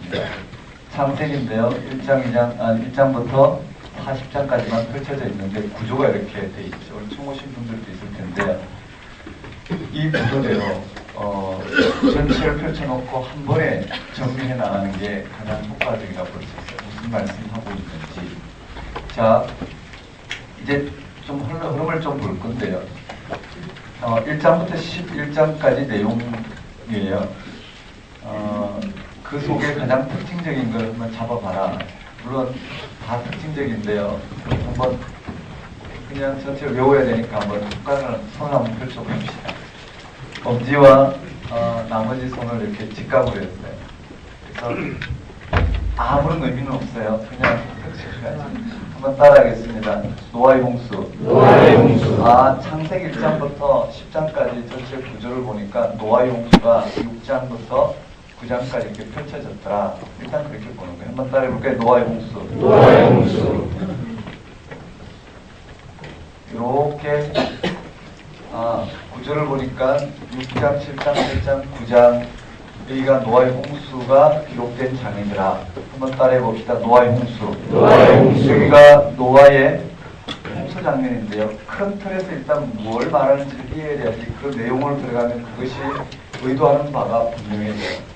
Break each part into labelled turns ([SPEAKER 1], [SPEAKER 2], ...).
[SPEAKER 1] 있습니다. 창세기인데요. 1장부터 40장까지만 펼쳐져 있는데 구조가 이렇게 돼 있죠. 오늘 처음 오신 분들도 있을 텐데요. 이 구조대로 전체를 펼쳐놓고 한 번에 정리해 나가는 게 가장 효과적이라고 볼 수 있어요. 무슨 말씀하고 있는지. 자, 이제 좀 흐름을 좀 볼 건데요. 1장부터 11장까지 내용이에요. 그 속에 가장 특징적인 걸 한번 잡아봐라. 물론 다 특징적인데요. 한번 그냥 전체를 외워야 되니까 한번 손을 한번 펼쳐봅시다. 엄지와 나머지 손을 이렇게 직각으로 했어요. 그래서 아무런 의미는 없어요. 그냥 특징까지. 한번 따라하겠습니다. 노아의 홍수.
[SPEAKER 2] 노아의 홍수.
[SPEAKER 1] 창세기 1장부터 10장까지 전체 구조를 보니까 노아의 홍수가 6장부터 9장까지 이렇게 펼쳐졌더라. 일단 그렇게 보는 거예요. 한번 따라해볼까요? 노아의 홍수.
[SPEAKER 2] 노아의 홍수.
[SPEAKER 1] 이렇게 구조를 보니까 6장, 7장, 8장, 9장 여기가 노아의 홍수가 기록된 장이더라. 한번 따라해봅시다. 노아의 홍수.
[SPEAKER 2] 노아의 홍수.
[SPEAKER 1] 여기가 노아의 홍수 장면인데요. 큰 틀에서 일단 뭘 말하는지를 이해해야 돼야지 그 내용을 들어가면 그것이 의도하는 바가 분명해져요.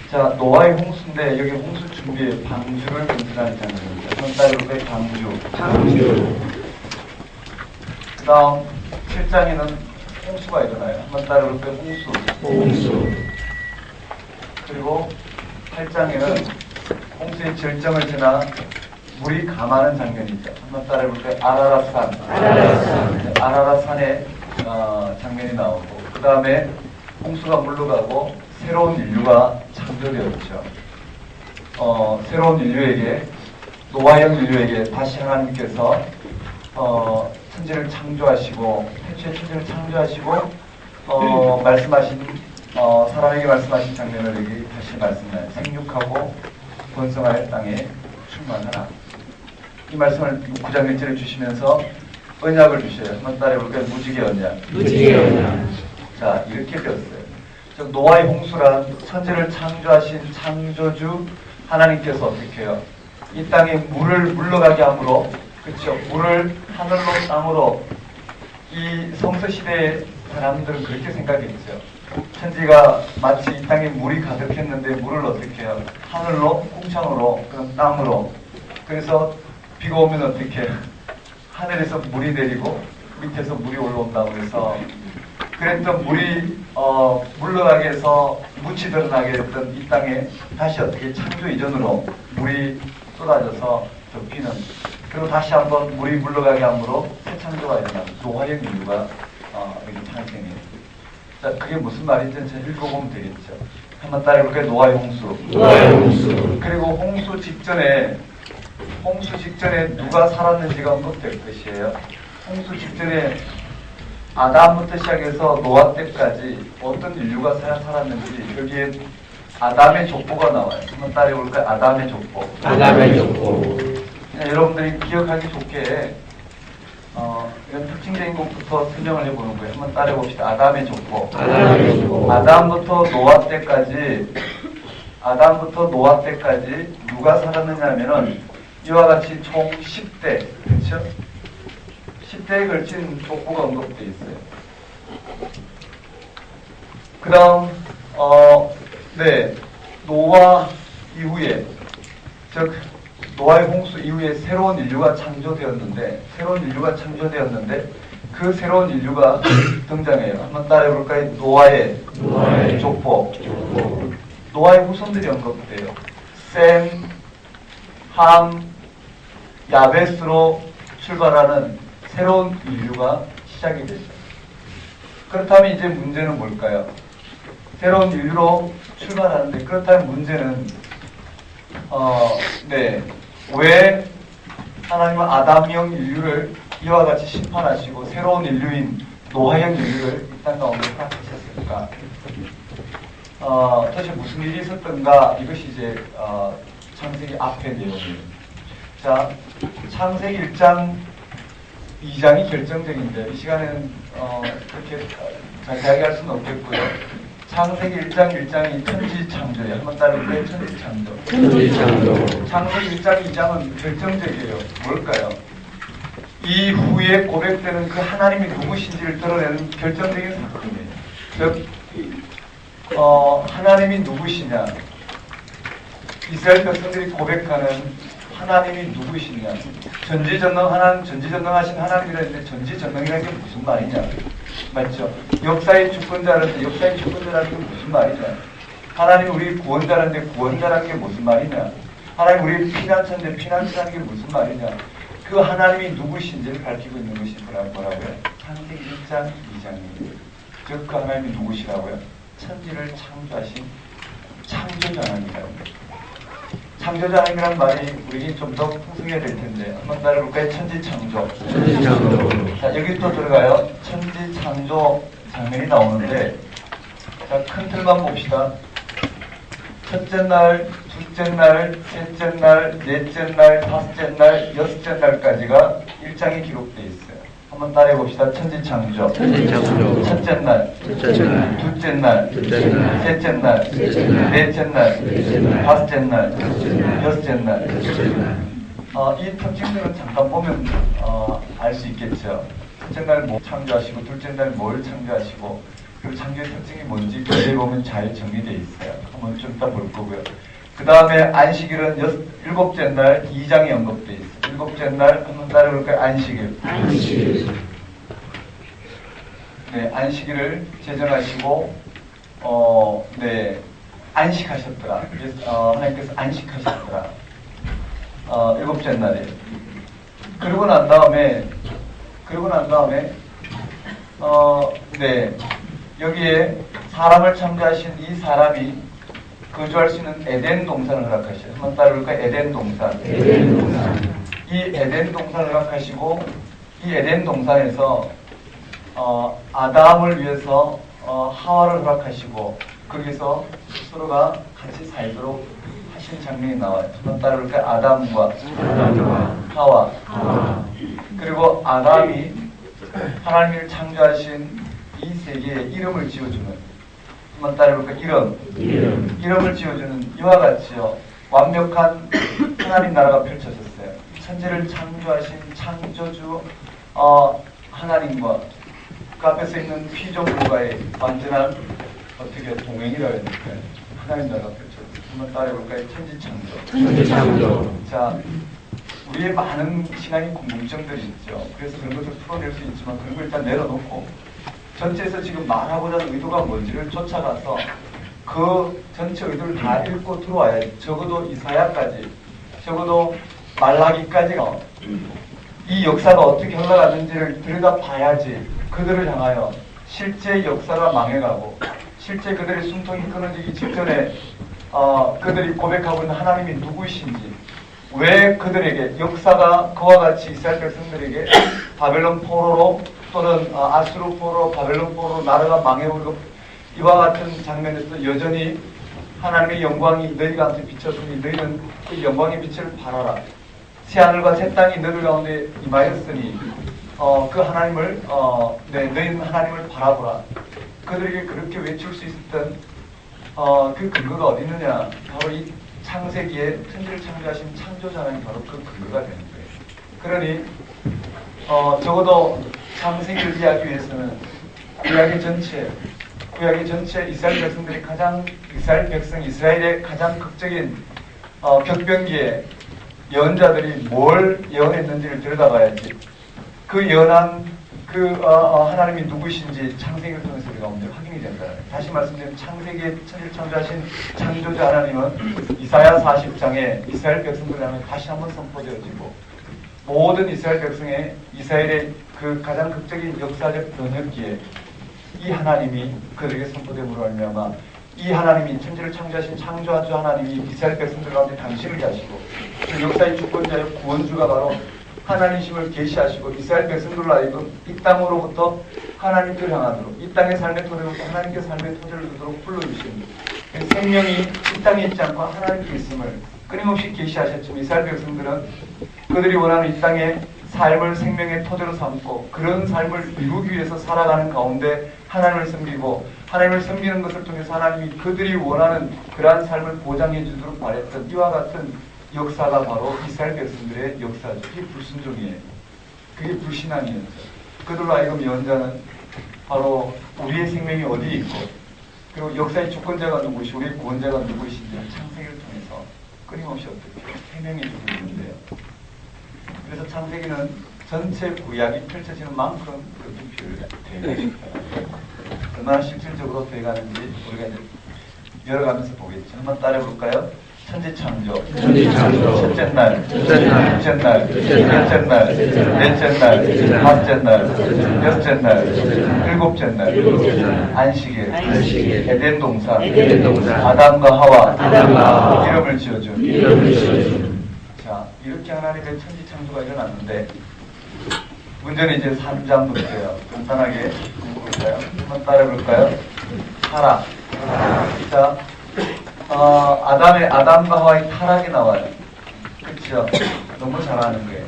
[SPEAKER 1] 자, 노아의 홍수인데 여기 홍수 준비에 방주를 건설하는 장면입니다. 한번 따라해볼까요? 방주. 그 다음 7장에는 홍수가 일어나요. 한번 따라해볼까요? 홍수. 그리고 8장에는 홍수의 절정을 지나 물이 감하는 장면이죠. 한번 따라해볼까요? 아라라산의 장면이 나오고 그 다음에 홍수가 물러가고 새로운 인류가 창조되었죠. 새로운 인류에게 노아형 인류에게 다시 하나님께서 천지를 창조하시고 태초에 천지를 창조하시고 말씀하신 사람에게 말씀하신 장면을 여기 다시 말씀해요. 생육하고 번성하여 땅에 충만하라. 이 말씀을 9장 1절에 주시면서 언약을 주셔요. 한번 따라해볼까요? 무지개 언약. 자, 이렇게 되었어요. 즉 노아의 홍수란 천지를 창조하신 창조주 하나님께서 어떻게 해요? 이 땅에 물을 물러가게 함으로, 그렇죠? 물을 하늘로 땅으로. 이 성서시대의 사람들은 그렇게 생각했죠. 천지가 마치 이 땅에 물이 가득했는데 물을 어떻게 해요? 하늘로, 궁창으로, 그럼 땅으로. 그래서 비가 오면 어떻게 해요? 하늘에서 물이 내리고 밑에서 물이 올라온다고 해서 그랬던 물이 물러나게 해서 묻히 드러나게 했던 이 땅에 다시 어떻게 창조 이전으로 물이 쏟아져서 덮이는, 그리고 다시 한번 물이 물러가게 함으로 새 창조가 일어나는 노아형 인류가 여기 탄생해요. 자, 그게 무슨 말인지 전 읽어보면 되겠죠. 한번 따라해볼까요? 노아의 홍수. 그리고 홍수 직전에 누가 살았는지가 언급될 것이에요. 홍수 직전에 아담부터 시작해서 노아 때까지 어떤 인류가 살았는지 여기에 아담의 족보가 나와요. 한번 따라해볼까요? 아담의 족보. 그냥 여러분들이 기억하기 좋게 이런 특징적인 것부터 설명을 해보는 거예요. 한번 따라해봅시다. 아담의 족보. 아담부터 노아 때까지 누가 살았느냐 하면은 이와 같이 총 10대, 그렇죠? 10대에 걸친 족보가 언급되어 있어요. 그 다음 노아 이후에, 즉 노아의 홍수 이후에 새로운 인류가 창조되었는데 그 새로운 인류가 등장해요. 한번 따라해볼까요? 노아의 족보. 노아의 후손들이 언급돼요. 셈, 함, 야베스로 출발하는 새로운 인류가 시작이 되죠. 그렇다면 이제 문제는 뭘까요? 새로운 인류로 출발하는데, 그렇다면 문제는 왜 하나님은 아담형 인류를 이와 같이 심판하시고 새로운 인류인 노아형 인류를 이 땅 가운데 허락하셨을까? 도대체 무슨 일이 있었던가? 이것이 이제 창세기 앞의 내용이에요. 자, 창세기 1장 2장이 결정적인데 이 시간에는 그렇게 잘 이야기할 수는 없겠고요. 창세기 1장 1장이 천지창조예요. 한번 따라볼까요? 천지창조.
[SPEAKER 2] 천지창조.
[SPEAKER 1] 창세기 1장 2장은 결정적이에요. 뭘까요? 이후에 고백되는 그 하나님이 누구신지를 드러내는 결정적인 사건이에요. 즉, 하나님이 누구시냐? 이스라엘 백성들이 고백하는 하나님이 누구시냐? 전지전능하신 하나님이라 했는데 전지전능이라는 게 무슨 말이냐? 맞죠? 역사의 주권자라는데 역사의 주권자라는 게 무슨 말이냐? 하나님 우리 구원자라는데 구원자라는 게 무슨 말이냐? 하나님 우리 피난처인데 피난처라는 게 무슨 말이냐? 그 하나님이 누구신지를 밝히고 있는 것이 뭐라고요? 창세기 1장 2장이에요. 즉 그 하나님이 누구시라고요? 천지를 창조하신 창조자 하나님이라고 합니다. 창조자 하나님이라는 말이 우리에게 좀 더 풍성해야 될 텐데 한번 따라볼까요? 천지창조.
[SPEAKER 2] 천지창조.
[SPEAKER 1] 자, 여기 또 들어가요. 천지창조 장면이 나오는데 자, 큰 틀만 봅시다. 첫째 날, 둘째 날, 셋째 날, 넷째 날, 다섯째 날, 여섯째 날까지가 1장에 기록되어 있어요. 한번 따라해 봅시다. 천지창조.
[SPEAKER 2] 천지창조.
[SPEAKER 1] 첫째 날,
[SPEAKER 2] 첫째 날,
[SPEAKER 1] 둘째 날,
[SPEAKER 2] 둘째 날,
[SPEAKER 1] 셋째 날,
[SPEAKER 2] 셋째 날,
[SPEAKER 1] 넷째 날,
[SPEAKER 2] 넷째 날,
[SPEAKER 1] 다섯째 날,
[SPEAKER 2] 다섯째 날,
[SPEAKER 1] 여섯째 날.
[SPEAKER 2] 여섯째 날.
[SPEAKER 1] 이 특징들은 잠깐 보면 알 수 있겠죠. 첫째 날 뭐 창조하시고, 둘째 날 뭘 창조하시고, 그리고 창조의 특징이 뭔지 거기에 보면 잘 정리되어 있어요. 한번 좀 이따 볼 거고요. 그 다음에 안식일은 일곱째 날 2장에 언급되어 있어요. 일곱째 날 한번 따라볼까요? 안식일.
[SPEAKER 2] 안식일.
[SPEAKER 1] 네, 안식일을 제정하시고, 네, 안식하셨더라. 그래서 하나님께서 안식하셨더라. 일곱째 날에. 그러고 난 다음에, 네, 여기에 사람을 창조하신 이 사람이 거주할 수 있는 에덴 동산을 허락하셔요. 한번 따라볼까요? 에덴 동산.
[SPEAKER 2] 에덴 동산.
[SPEAKER 1] 이 에덴 동산을 허락하시고, 이 에덴 동산에서 아담을 위해서 하와를 허락하시고, 거기서 서로가 같이 살도록 하신 장면이 나와요. 한번 따라볼까요? 아담과 하와. 그리고 아담이 하나님을 창조하신 이 세계에 이름을 지어주는, 한번 따라해볼까요? 이름을 지어주는 이와 같이요, 완벽한 하나님 나라가 펼쳐졌어요. 천지를 창조하신 창조주 하나님과 그 앞에 서 있는 피조물과의 완전한 어떻게 동행이라고 해야 될까요? 하나님 나라가 펼쳐졌어요. 한번 따라해볼까요? 천지창조.
[SPEAKER 2] 천지창조.
[SPEAKER 1] 자, 우리의 많은 신앙의 궁금증들이 있죠. 그래서 그런 것을 풀어낼 수 있지만 그런 걸 일단 내려놓고 전체에서 지금 말하고자 하는 의도가 뭔지를 쫓아가서 그 전체 의도를 다 읽고 들어와야지. 적어도 이사야까지, 적어도 말라기까지가 이 역사가 어떻게 흘러갔는지를 들여다봐야지 그들을 향하여 실제 역사가 망해가고 실제 그들의 숨통이 끊어지기 직전에 그들이 고백하고 있는 하나님이 누구이신지, 왜 그들에게 역사가 그와 같이 이스라엘 백성들에게 바벨론 포로로 또는 아수르 포로, 바벨론 포로 나라가 망해버리고 이와 같은 장면에서 여전히 하나님의 영광이 너희한테 비쳤으니 너희는 그 영광의 빛을 발하라. 새하늘과 새 땅이 너희 가운데 임하였으니 그 하나님을 너희는 하나님을 바라보라. 그들에게 그렇게 외칠 수 있었던 그 근거가 어디 있느냐? 바로 이 창세기에 천지를 창조하신 창조자 하나님, 바로 그 근거가 되는 거예요. 그러니 적어도 창세기를 이해하기 위해서는 구약의 전체 이스라엘 백성들이 이스라엘의 가장 극적인 격변기에 예언자들이 뭘 예언했는지를 들여다봐야지 그 예언한 하나님이 누구신지 창세기를 통해서 우리가 오늘 확인이 된다. 다시 말씀드리면 창세기에 천지를 창조하신 창조자 하나님은 이사야 40장에 이스라엘 백성들을 향해 다시 한번 선포되어지고, 모든 이스라엘 백성의 이스라엘의 그 가장 극적인 역사적 변혁기에 이 하나님이 그들에게 선포됨으로 말미암아 이 하나님이 천지를 창조하신 창조주 하나님이 이스라엘 백성들 가운데 당신을 하시고 그 역사의 주권자여 구원주가 바로 하나님심을 계시하시고 이스라엘 백성들로 하여금 이 땅으로부터 하나님께 향하도록, 이 땅의 삶의 토대로부터 하나님께 삶의 토대를 두도록 불러주십니다. 생명이 이 땅에 있지 않고 하나님께 있음을 끊임없이 계시하셨지만 이스라엘 백성들은 그들이 원하는 이 땅의 삶을 생명의 토대로 삼고 그런 삶을 이루기 위해서 살아가는 가운데 하나님을 섬기고 하나님을 섬기는 것을 통해서 하나님이 그들이 원하는 그러한 삶을 보장해 주도록 바랬던 이와 같은 역사가 바로 이스라엘 백성들의 역사죠. 그게 불순종이에요. 그게 불신앙이었죠. 그들로 하여금 예언자는 바로 우리의 생명이 어디에 있고 그리고 역사의 주권자가 누구시고 우리의 구원자가 누구이신지를 창세기를 통해서 끊임없이 어떻게 해명해 주고 있는데요. 그래서 창세기는 전체 구약이 펼쳐지는 만큼 그 비표를 대가시켜요. 얼마나 실질적으로 돼가는지 우리가 이제 열어가면서 보겠죠. 한번 따라해볼까요? 천지창조, 첫째 날, 둘째 날, 셋째 날, 넷째 날, 다섯째 날, 여섯째 날, 일곱째 날, 안식일, 에덴 동산, 아담과 하와, 이름을 지어준. 자, 이렇게 하나님의 천지창조가 일어났는데 문제는 이제 3장부터예요. 간단하게 볼까요? 한번 따라해볼까요? 타락. 자, 아담과 하와의 타락이 나와요. 그렇죠? 너무 잘하는 거예요.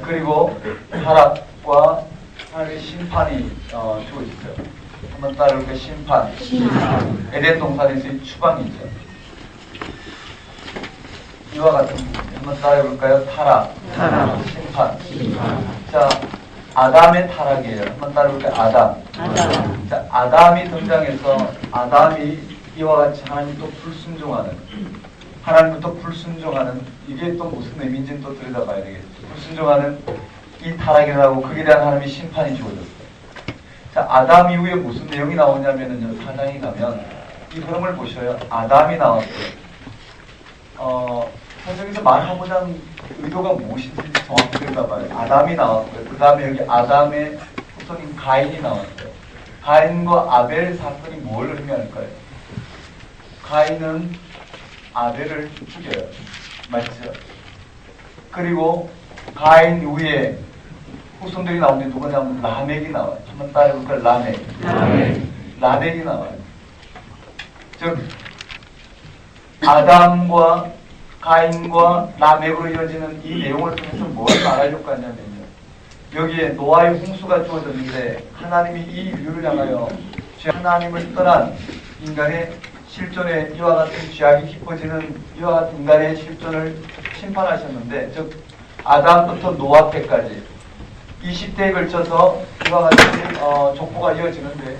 [SPEAKER 1] 그리고 타락과 하나님의 심판이 주어지죠. 한번 따라해볼까요? 심판. 에덴 동산에서의 추방이죠. 이와 같은 부분. 한번 따라해볼까요? 타락. 심판. 자, 아담의 타락이에요. 한번 따라해볼까요? 아담. 자, 아담이 등장해서 아담이 이와 같이 하나님부터 불순종하는, 하나님부터 불순종하는, 이게 또 무슨 의미인지는 또 들여다봐야 되겠죠. 불순종하는 이 타락이 나고 거기에 대한 하나님의 심판이 주어졌어요. 자, 아담 이후에 무슨 내용이 나오냐면요, 4장에 가면 이 흐름을 보셔요. 아담이 나왔어요. 성경에서 말하고자 하는 의도가 무엇인지 정확히 들여다봐요. 아담이 나왔고요. 그 다음에 여기 아담의 후손인 가인이 나왔어요. 가인과 아벨 사건이 뭘 의미할까요? 가인은 아벨을 죽여요. 맞죠? 그리고 가인 이후에 후손들이 나오는데 누가 나오면 라멕이 나와요. 한번 따라해볼까요? 라멕이 나와요. 즉 아담과 가인과 라멕으로 이어지는 이 내용을 통해서 뭘 말하려고 하냐면요. 여기에 노아의 홍수가 주어졌는데 하나님이 이 인류를 향하여 하나님을 떠난 인간의 실존에 이와 같은 죄악이 깊어지는 이와 같은 인간의 실존을 심판하셨는데, 즉 아담부터 노아 때까지 20대에 걸쳐서 이와 같이 족보가 이어지는데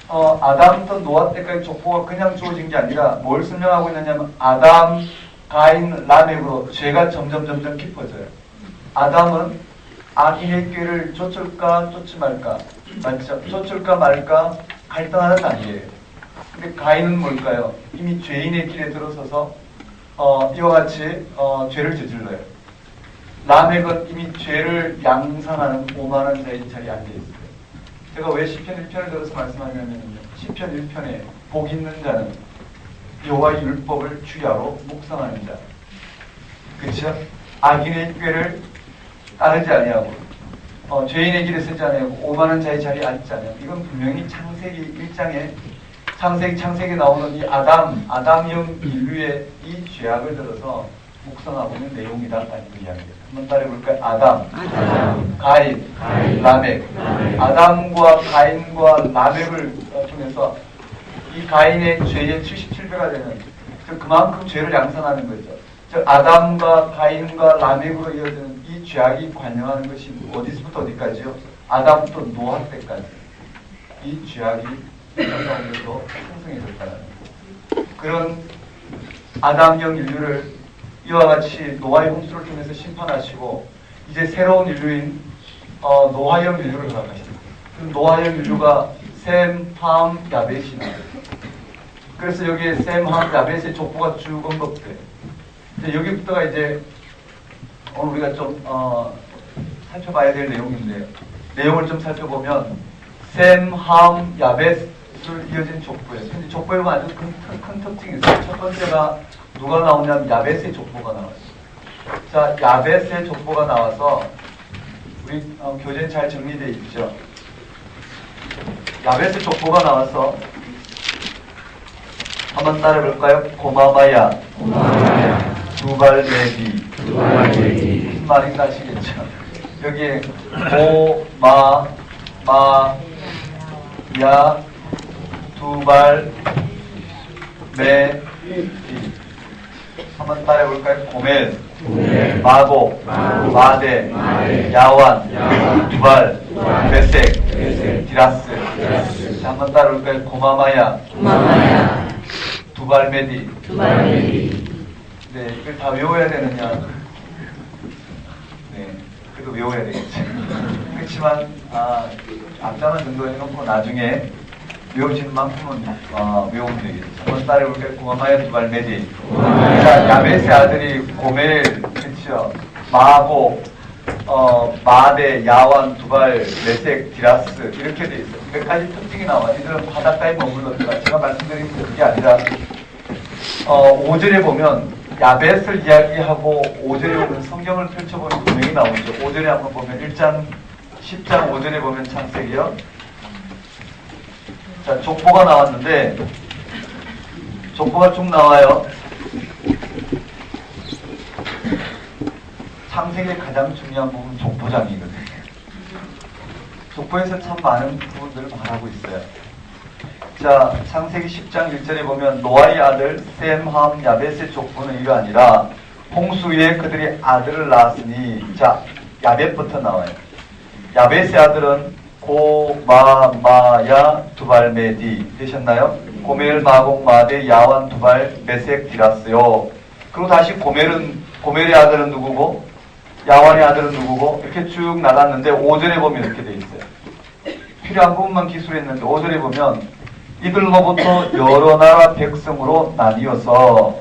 [SPEAKER 1] 아담부터 노아 때까지 족보가 그냥 주어진 게 아니라 뭘 설명하고 있느냐면 아담, 가인, 라멕으로 죄가 점점 깊어져요. 아담은 악인의 꾀를 쫓을까 쫓지 말까, 맞죠? 쫓을까 말까 갈등하는 단계예요. 근데 가인은 뭘까요? 이미 죄인의 길에 들어서서 이와 같이 죄를 저질러요. 라멕은 이미 죄를 양산하는 오만한 자의 자리에 앉아있어요. 제가 왜 시편 1편을 들어서 말씀하냐면요. 시편 1편에 복 있는 자는 여호와의 율법을 주야로 묵상하는 자. 그렇죠? 악인의 꾀를 따르지 아니하고 죄인의 길에 서지 아니하고 오만한 자의 자리에 앉지 아니하고, 이건 분명히 창세기 1장에 창세기에 나오는 이 아담형 인류의 이 죄악을 들어서 묵상하고 있는 내용이다 라는 이야기입니다. 한번 따라해볼까요? 아담, 가인, 라멕. 아담과 가인과 라멕을 통해서 이 가인의 죄의 77배가 되는, 즉 그만큼 죄를 양산하는 거죠. 즉 아담과 가인과 라멕으로 이어지는 이 죄악이 관영하는 것이 어디서부터 어디까지요? 아담부터 노아 때까지 이 죄악이 가운데서 생성해졌다는 그런 아담형 인류를 이와 같이 노아의 홍수를 통해서 심판하시고 이제 새로운 인류인 노아형 인류를 허락하십니다. 노아형 인류가 셈, 함, 야벳이 나와요. 그래서 여기에 셈, 함, 야벳의 족보가 쭉 언급돼요. 여기부터가 이제 오늘 우리가 좀 살펴봐야 될 내용인데요. 내용을 좀 살펴보면 셈, 함, 야벳을 이어진 족보예요. 근데 족보에 보면 아주 큰 특징이 있어요. 첫 번째가 누가 나오냐면 야벳의 족보가 나와요. 자, 야벳의 족보가 나와서 우리 교재에 잘 정리되어 있죠. 야벳의 족보가 나와서 한번 따라해볼까요? 고마마야, 두발레비. 무슨 말인지 아시겠죠? 여기에 야, 두발, 매, 디. 한번 따라해볼까요? 고멜,
[SPEAKER 2] 고멜,
[SPEAKER 1] 마곡,
[SPEAKER 2] 마곡,
[SPEAKER 1] 마대,
[SPEAKER 2] 마대,
[SPEAKER 1] 야완,
[SPEAKER 2] 야완,
[SPEAKER 1] 두발,
[SPEAKER 2] 두발,
[SPEAKER 1] 메색,
[SPEAKER 2] 메색,
[SPEAKER 1] 디라스.
[SPEAKER 2] 디라스.
[SPEAKER 1] 자, 한번 따라해볼까요? 고마마야,
[SPEAKER 2] 고마마야,
[SPEAKER 1] 두발메디.
[SPEAKER 2] 두발메디.
[SPEAKER 1] 네, 이걸 다 외워야 되느냐? 네, 그래도 외워야 되겠지. 그렇지만 앞자만 정도 해놓고 나중에 외워지는 만큼은 외우면 되겠죠. 한번 따라해볼까요? 고마마야 두발메디. 자, 야벳의 아들이 고멜, 그렇죠. 마고, 마대, 야완, 두발, 메색, 디라스 이렇게 돼 있어요. 몇 가지 특징이 나와. 이들은 바닷가에 머물렀더라. 제가 말씀드린 게 그게 아니라 5절에 보면 야벳을 이야기하고 5절에 보면 성경을 펼쳐보면 분명히 나오죠. 5절에 한번 보면 1장, 10장 5절에 보면 창세기요. 자, 족보가 나왔는데 족보가 쭉 나와요. 창세기의 가장 중요한 부분 족보장이거든요. 족보에서 참 많은 부분들을 말하고 있어요. 자, 창세기 10장 1절에 보면 노아의 아들 셈, 함, 야벳의 족보는 이가 아니라 홍수 위에 그들이 아들을 낳았으니, 자, 야벳부터 나와요. 야벳의 아들은 고, 마, 마야, 두발, 메디 되셨나요? 고멜, 마곡, 마대, 야완, 두발, 메색, 디라스요. 그리고 다시 고멜의 아들은 누구고 야완의 아들은 누구고 이렇게 쭉 나갔는데 5절에 보면 이렇게 돼 있어요. 필요한 부분만 기술했는데 5절에 보면 이들로부터 여러 나라 백성으로 나뉘어서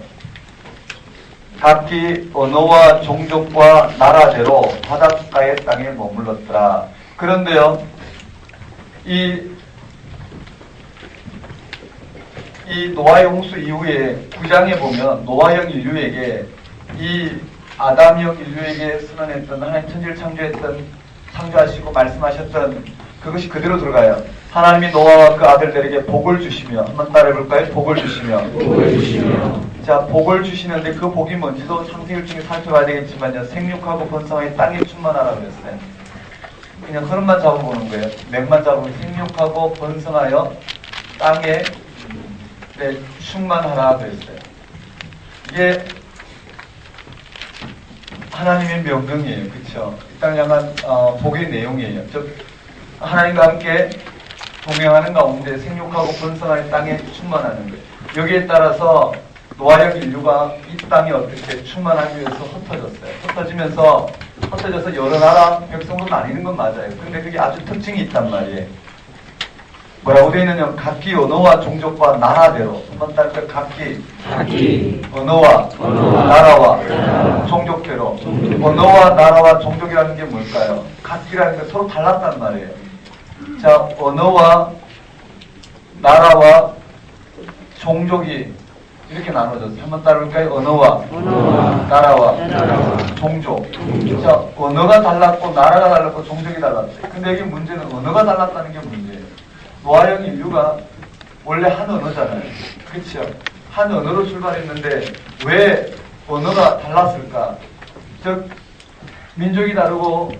[SPEAKER 1] 각기 언어와 종족과 나라대로 바닷가의 땅에 머물렀더라. 그런데요, 이 노아의 홍수 이후에 9장에 보면 노아형 인류에게 이 아담형 인류에게 선언했던 하나님 천지를 창조하시고 말씀하셨던 그것이 그대로 들어가요. 하나님이 노아와 그 아들들에게 복을 주시며, 한번 따라해볼까요? 복을 주시며. 자, 복을 주시는데 그 복이 뭔지도 창세기 중에 살펴봐야 되겠지만요. 생육하고 번성하여 땅에 충만하라 그랬어요. 그냥 흐름만 잡아보는 거예요. 맥만 잡으면 생육하고 번성하여 땅에 충만하라 그랬어요. 이게 하나님의 명령이에요. 그렇죠? 이 땅을 향한 복의 내용이에요. 즉 하나님과 함께 동행하는 가운데 생육하고 번성하여 땅에 충만하는 거예요. 여기에 따라서 노아형 인류가 이 땅이 어떻게 충만하기 위해서 흩어져서 여러 나라 백성으로 나뉘는 건 맞아요. 근데 그게 아주 특징이 있단 말이에요. 뭐라고 되어 있느냐? 각기 언어와 종족과 나라대로. 한번 따를까? 각기 언어와 나라와 종족대로. 언어와 나라와 종족이라는 게 뭘까요? 각기라는 게 서로 달랐단 말이에요. 자, 언어와 나라와 종족이 이렇게 나눠졌어요. 한번 따를까요? 언어와 나라와 종족. 자, 언어가 달랐고 나라가 달랐고 종족이 달랐어요. 근데 여기 문제는 언어가 달랐다는 게 문제예요. 노아형 인류가 원래 한 언어잖아요. 그렇죠? 한 언어로 출발했는데 왜 언어가 달랐을까? 즉 민족이 다르고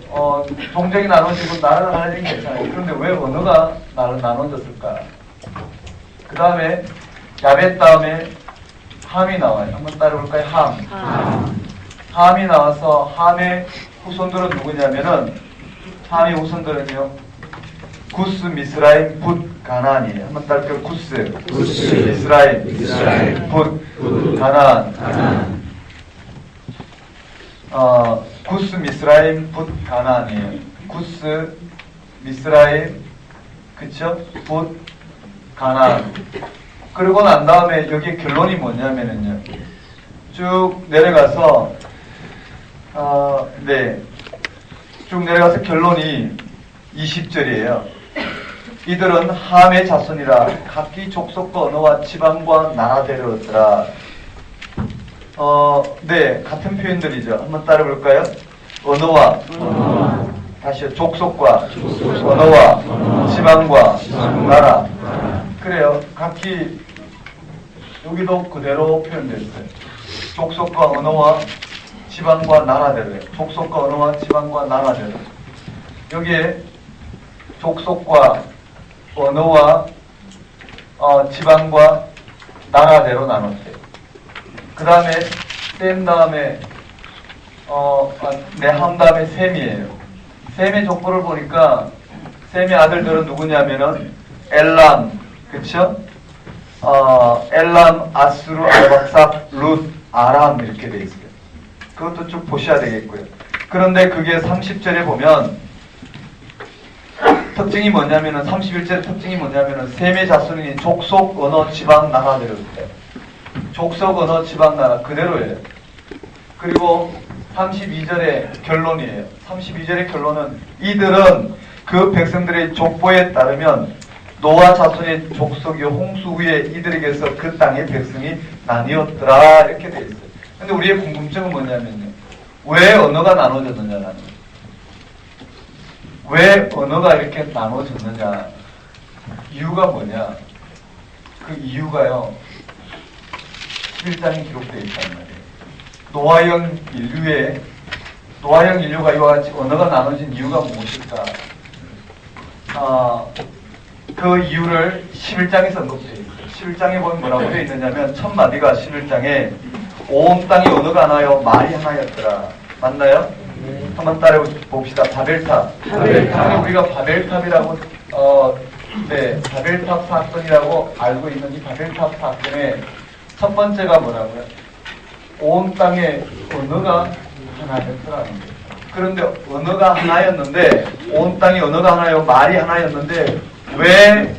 [SPEAKER 1] 종족이 나눠지고 나라가 달라진 게 있잖아요. 그런데 왜 언어가 나눠졌을까? 그 다음에 야벳 다음에 함이 나와요. 한번 따라볼까요? 함이 나와서 함의 후손들은 누구냐면은 함의 후손들은요 구스, 미스라임, 붓, 가나안이에요. 한번 따를게요. 구스, 미스라임, 붓, 가나안. 구스, 미스라임, 붓, 가나안이에요. 구스, 미스라임, 그쵸? 붓, 가나안. 그러고 난 다음에 여기 결론이 뭐냐면은요. 쭉 내려가서 쭉 내려가서 결론이 20절이에요. 이들은 함의 자손이라 각기 족속과 언어와 지방과 나라대로였더라. 같은 표현들이죠. 한번 따라볼까요? 언어와 다시요. 족속과 언어와 지방과 나라. 그래요. 각기 여기도 그대로 표현됐어요. 족속과 언어와 지방과 나라대로요. 족속과 언어와 지방과 나라대로. 여기에 족속과 언어와 지방과 나라대로 나눴대요. 그 다음에 셈 다음에 네함 다음에 셈이에요. 셈의 족보를 보니까 셈의 아들들은 누구냐면은 엘람, 그쵸? 엘람, 아수르, 알박삭, 룻, 아람 이렇게 돼 있어요. 그것도 쭉 보셔야 되겠고요. 그런데 그게 30절에 보면 특징이 뭐냐면은 31절의 특징이 뭐냐면은 셈의 자손이 족속, 언어, 지방, 나라대로 돼요. 족속, 언어, 지방, 나라 그대로예요. 그리고 32절의 결론이에요. 32절의 결론은 이들은 그 백성들의 족보에 따르면 노아 자손의 족속이 홍수 후에 이들에게서 그 땅의 백성이 나뉘었더라 이렇게 돼 있어요. 근데 우리의 궁금증은 뭐냐면요. 왜 언어가 나눠졌느냐라는 거예요. 왜 언어가 이렇게 나눠졌느냐. 이유가 뭐냐. 그 이유가요. 11장에 기록되어 있단 말이에요. 노아형 인류가 이와 같이 언어가 나눠진 이유가 무엇일까? 그 이유를 11장에서 언급되어 있어요. 11장에 보면 뭐라고 되어 있느냐면 첫 마디가 11장에 온 땅이 언어가 하나요 말이 하나였더라. 맞나요? 한번 따라 봅시다. 바벨탑.
[SPEAKER 2] 바벨탑.
[SPEAKER 1] 우리가 바벨탑이라고 바벨탑 사건이라고 알고 있는 이 바벨탑 사건의 첫 번째가 뭐라고요? 온 땅의 언어가 하나였더라는 거예요. 그런데 언어가 하나였는데 온 땅의 언어가 하나요 말이 하나였는데 왜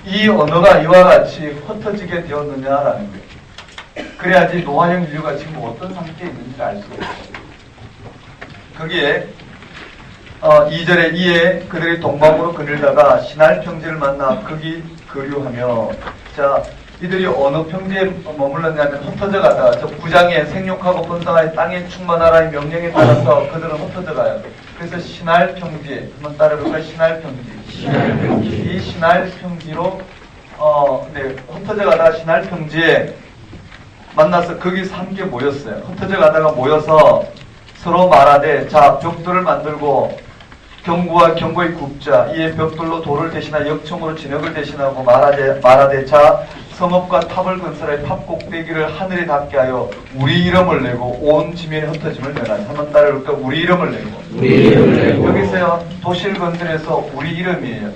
[SPEAKER 1] 이 언어가 이와 같이 흩어지게 되었느냐라는 거예요. 그래야지 노아형 인류가 지금 어떤 상태에 있는지를 알 수가 있어요. 거기에 2절에 이에 그들이 동방으로 거닐다가 시날 평지를 만나 거기 거류하며 자 이들이 어느 평지에 머물렀냐면 흩어져 가다가 저 부장의 생육하고 번성하여 땅에 충만하라의 명령에 따라서 그들은 흩어져 가요. 그래서 시날 평지에 한번 따라볼까요? 시날 평지. 이 시날 평지로 흩어져 가다가 시날 평지에 만나서 거기서 함께 모였어요. 흩어져 가다가 모여서 서로 말하되 자 벽돌을 만들고 경구와 경고의 굽자 이에 벽돌로 돌을 대신하여 역청으로 진흙을 대신하고 말하되 자 성읍과 탑을 건설하여 탑 꼭대기를 하늘에 닿게 하여 우리 이름을 내고 온 지면에 흩어짐을 면하자. 한번 따라볼까? 우리 이름을 내고. 여기서요 도시를 건설해서 우리 이름이에요.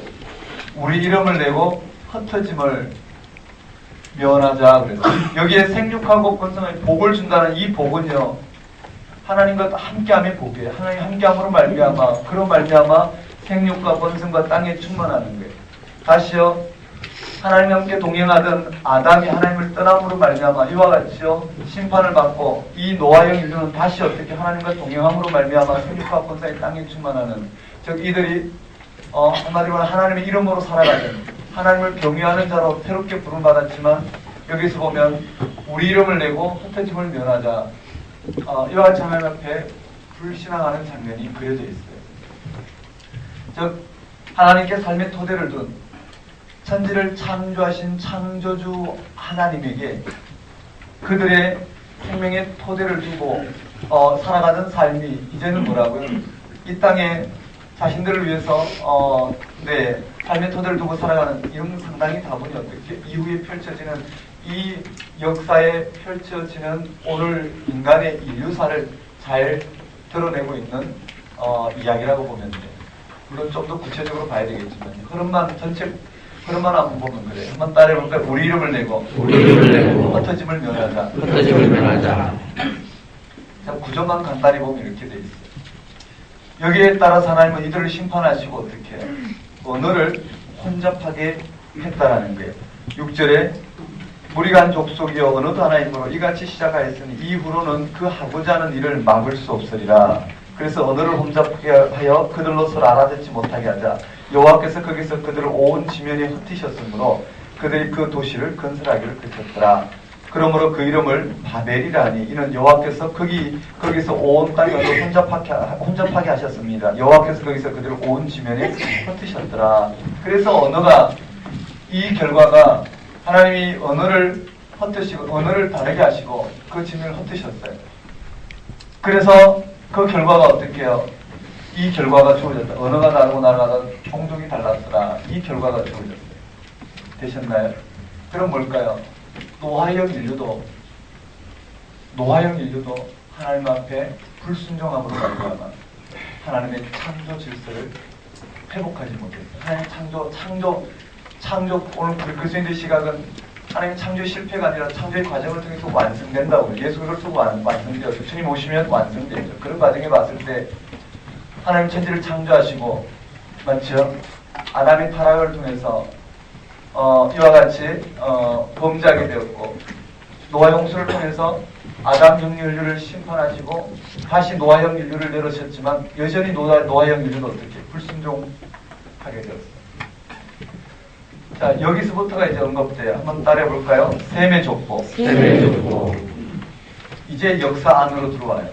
[SPEAKER 1] 우리 이름을 내고 흩어짐을 면하자 그래서 여기에 생육하고 번성하여 복을 준다는 이 복은요 하나님과 함께함의 복이에요. 하나님 함께함으로 말미암아 그로 말미암아 생육과 번성과 땅에 충만하는 거예요. 다시요 하나님과 함께 동행하던 아담이 하나님을 떠남으로 말미암아 이와 같이요 심판을 받고 이 노아형 인류는 다시 어떻게 하나님과 동행함으로 말미암아 생육과 번성의 땅에 충만하는 즉 이들이 한마디로 하나님의 이름으로 살아가는 하나님을 경외하는 자로 새롭게 부름받았지만 여기서 보면 우리 이름을 내고 흩어짐을 면하자 이와 같이 하나님 앞에 불신앙하는 장면이 그려져 있어요. 즉 하나님께 삶의 토대를 둔 천지를 창조하신 창조주 하나님에게 그들의 생명의 토대를 두고 살아가는 삶이 이제는 뭐라고요? 이 땅에 자신들을 위해서 삶의 토대를 두고 살아가는 이런 상당히 다분히 어떻게 이후에 펼쳐지는 이 역사에 펼쳐지는 오늘 인간의 인류사를 잘 드러내고 있는 이야기라고 보면 돼요. 물론 좀 더 구체적으로 봐야 되겠지만 흐름만 한번 보면 그래요. 한번 따라해볼까요? 우리 이름을 내고 흩어짐을 면하자. 자, 구조만 간단히 보면 이렇게 돼 있어요. 여기에 따라서 하나님은 이들을 심판하시고 어떻게 해요? 언어를 혼잡하게 했다라는 거예요. 6절에 무리간 족속이여 언어도 하나이므로 이같이 시작하였으니 이후로는 그 하고자 하는 일을 막을 수 없으리라. 그래서 언어를 혼잡하게 하여 그들로 서로 알아듣지 못하게 하자. 여호와께서 거기서 그들을 온 지면에 흩으셨으므로 그들이 그 도시를 건설하기를 그쳤더라. 그러므로 그 이름을 바벨이라 하니 이는 여호와께서 거기서 온 땅을 혼잡하게 하셨습니다. 여호와께서 거기서 그들을 온 지면에 흩으셨더라. 그래서 언어가 이 결과가 하나님이 언어를 흩으시고 언어를 다르게 하시고 그 지면을 흩으셨어요. 그래서 그 결과가 어떻게 해요? 이 결과가 주어졌다. 언어가 다르고 나라가 종족이 달랐더라. 이 결과가 주어졌어요. 되셨나요? 그럼 뭘까요? 노아형 인류도 하나님 앞에 불순종함으로 말미암아 하나님의 창조 질서를 회복하지 못했어요. 하나님 창조 오늘 그리스도인의 시각은 하나님 창조의 실패가 아니라 창조의 과정을 통해서 완성된다고. 예수 그리스도가 완성되어 주님 오시면 완성되죠. 그런 과정에 봤을 때 하나님 천지를 창조하시고 맞죠? 아담의 타락을 통해서 이와 같이 범죄하게 되었고 노아형 홍수를 통해서 아담형 인류를 심판하시고 다시 노아형 인류를 내놓으셨지만 여전히 노아형 인류는 어떻게 불순종하게 되었어요. 자, 여기서부터가 이제 언급돼요. 한번 따라해 볼까요? 셈의 족보.
[SPEAKER 2] 셈의 족보.
[SPEAKER 1] 이제 역사 안으로 들어와요.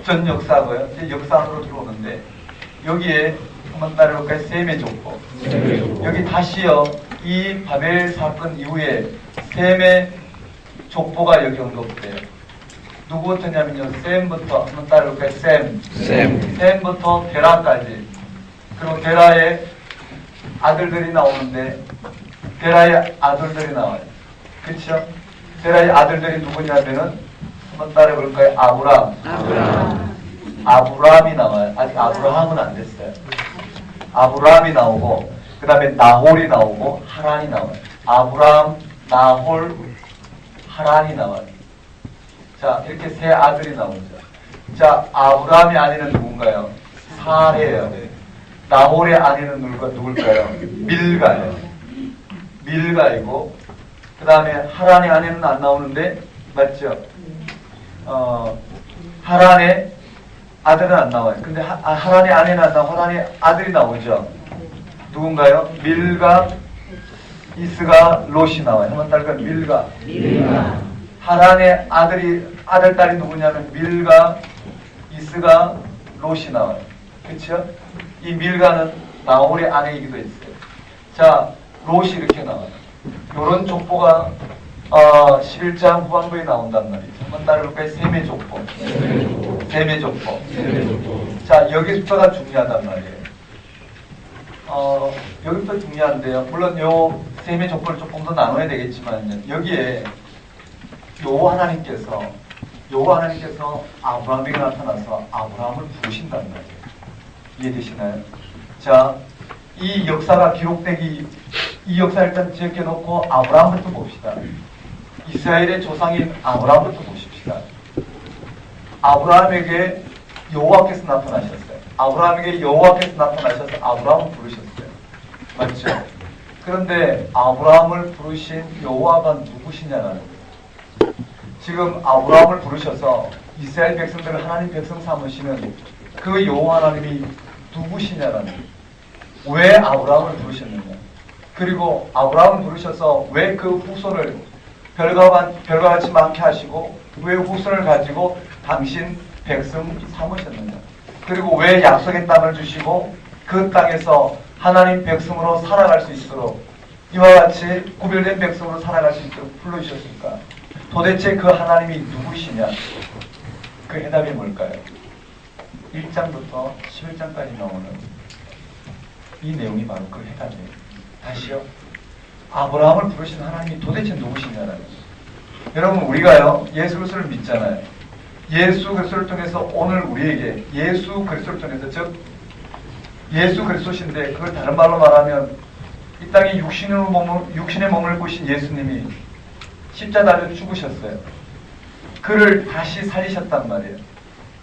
[SPEAKER 1] 전 역사고요. 이제 역사 안으로 들어오는데 여기에 한번 따라해 볼까요? 셈의 족보.
[SPEAKER 2] 셈의 족보.
[SPEAKER 1] 여기 다시요. 이 바벨 사건 이후에 셈의 족보가 여기 언급돼요. 누구부터냐면요. 셈부터 한번 따라해 볼까요? 셈부터 데라까지. 그리고 데라의 아들들이 나오는데 데라의 아들들이 나와요. 그렇죠? 데라의 아들들이 누구냐면은 한번 따라해 볼까요? 아브라함이 나와요. 아직 아브라함은 안 됐어요. 아브라함이 나오고 그 다음에 나홀이 나오고 하란이 나와요. 아브라함, 나홀, 하란이 나와요. 자, 이렇게 세 아들이 나오죠. 자, 아브라함의 아내는 누군가요? 사레예요. 나홀의 아내는 누굴까요? 밀가이고 그 다음에 하란의 아내는 안 나오는데 맞죠? 하란의 아들은 안 나와요. 근데 하란의 아내는 안 나오고 하란의 아들이 나오죠. 누군가요? 밀가, 이스가, 롯이 나와요. 한번 따라할까요? 밀가. 하란의 아들, 딸이 누구냐면 밀가, 이스가, 롯이 나와요. 그렇죠? 이 밀가는 나홀의 아내이기도 했어요. 자, 롯이 이렇게 나와요. 이런 족보가 11장 후반부에 나온단 말이죠. 한번 따라볼까요? 셈의 족보. 자, 여기서부터가 중요하단 말이에요. 여기부터 중요한데요. 물론 요 셈의 족보를 조금 더 나눠야 되겠지만 여기에 요 하나님께서 아브라함에게 나타나서 아브라함을 부르신단 말이에요. 이해되시나요? 자, 이 역사가 이 역사 일단 지적해놓고 아브라함부터 봅시다. 이스라엘의 조상인 아브라함부터 보십시다. 아브라함에게 여호와께서 나타나셨어요. 아브라함에게 여호와께서 나타나셔서 아브라함을 부르셨어요. 맞죠? 그런데 아브라함을 부르신 여호와가 누구시냐는 거예요. 지금 아브라함을 부르셔서 이스라엘 백성들을 하나님 백성 삼으시는 그 여호와 하나님이 누구시냐라는 거예요. 왜 아브라함을 부르셨느냐. 그리고 아브라함을 부르셔서 왜 그 후손을 별과 같이 많게 하시고 왜 후손을 가지고 당신 백성 삼으셨느냐. 그리고 왜 약속의 땅을 주시고 그 땅에서 하나님 백성으로 살아갈 수 있도록 이와 같이 구별된 백성으로 살아갈 수 있도록 불러주셨을까. 도대체 그 하나님이 누구시냐. 그 해답이 뭘까요? 1장부터 11장까지 나오는 이 내용이 바로 그 해답이에요. 다시요. 아브라함을 부르신 하나님이 도대체 누구시냐라는 거예요. 여러분, 우리가요 예수 그리스도를 믿잖아요. 예수 그리스도를 통해서 오늘 우리에게 예수 그리스도를 통해서, 즉 예수 그리스도신데 그걸 다른 말로 말하면 이 땅에 육신의 몸을 꾸신 예수님이 십자가로 죽으셨어요. 그를 다시 살리셨단 말이에요.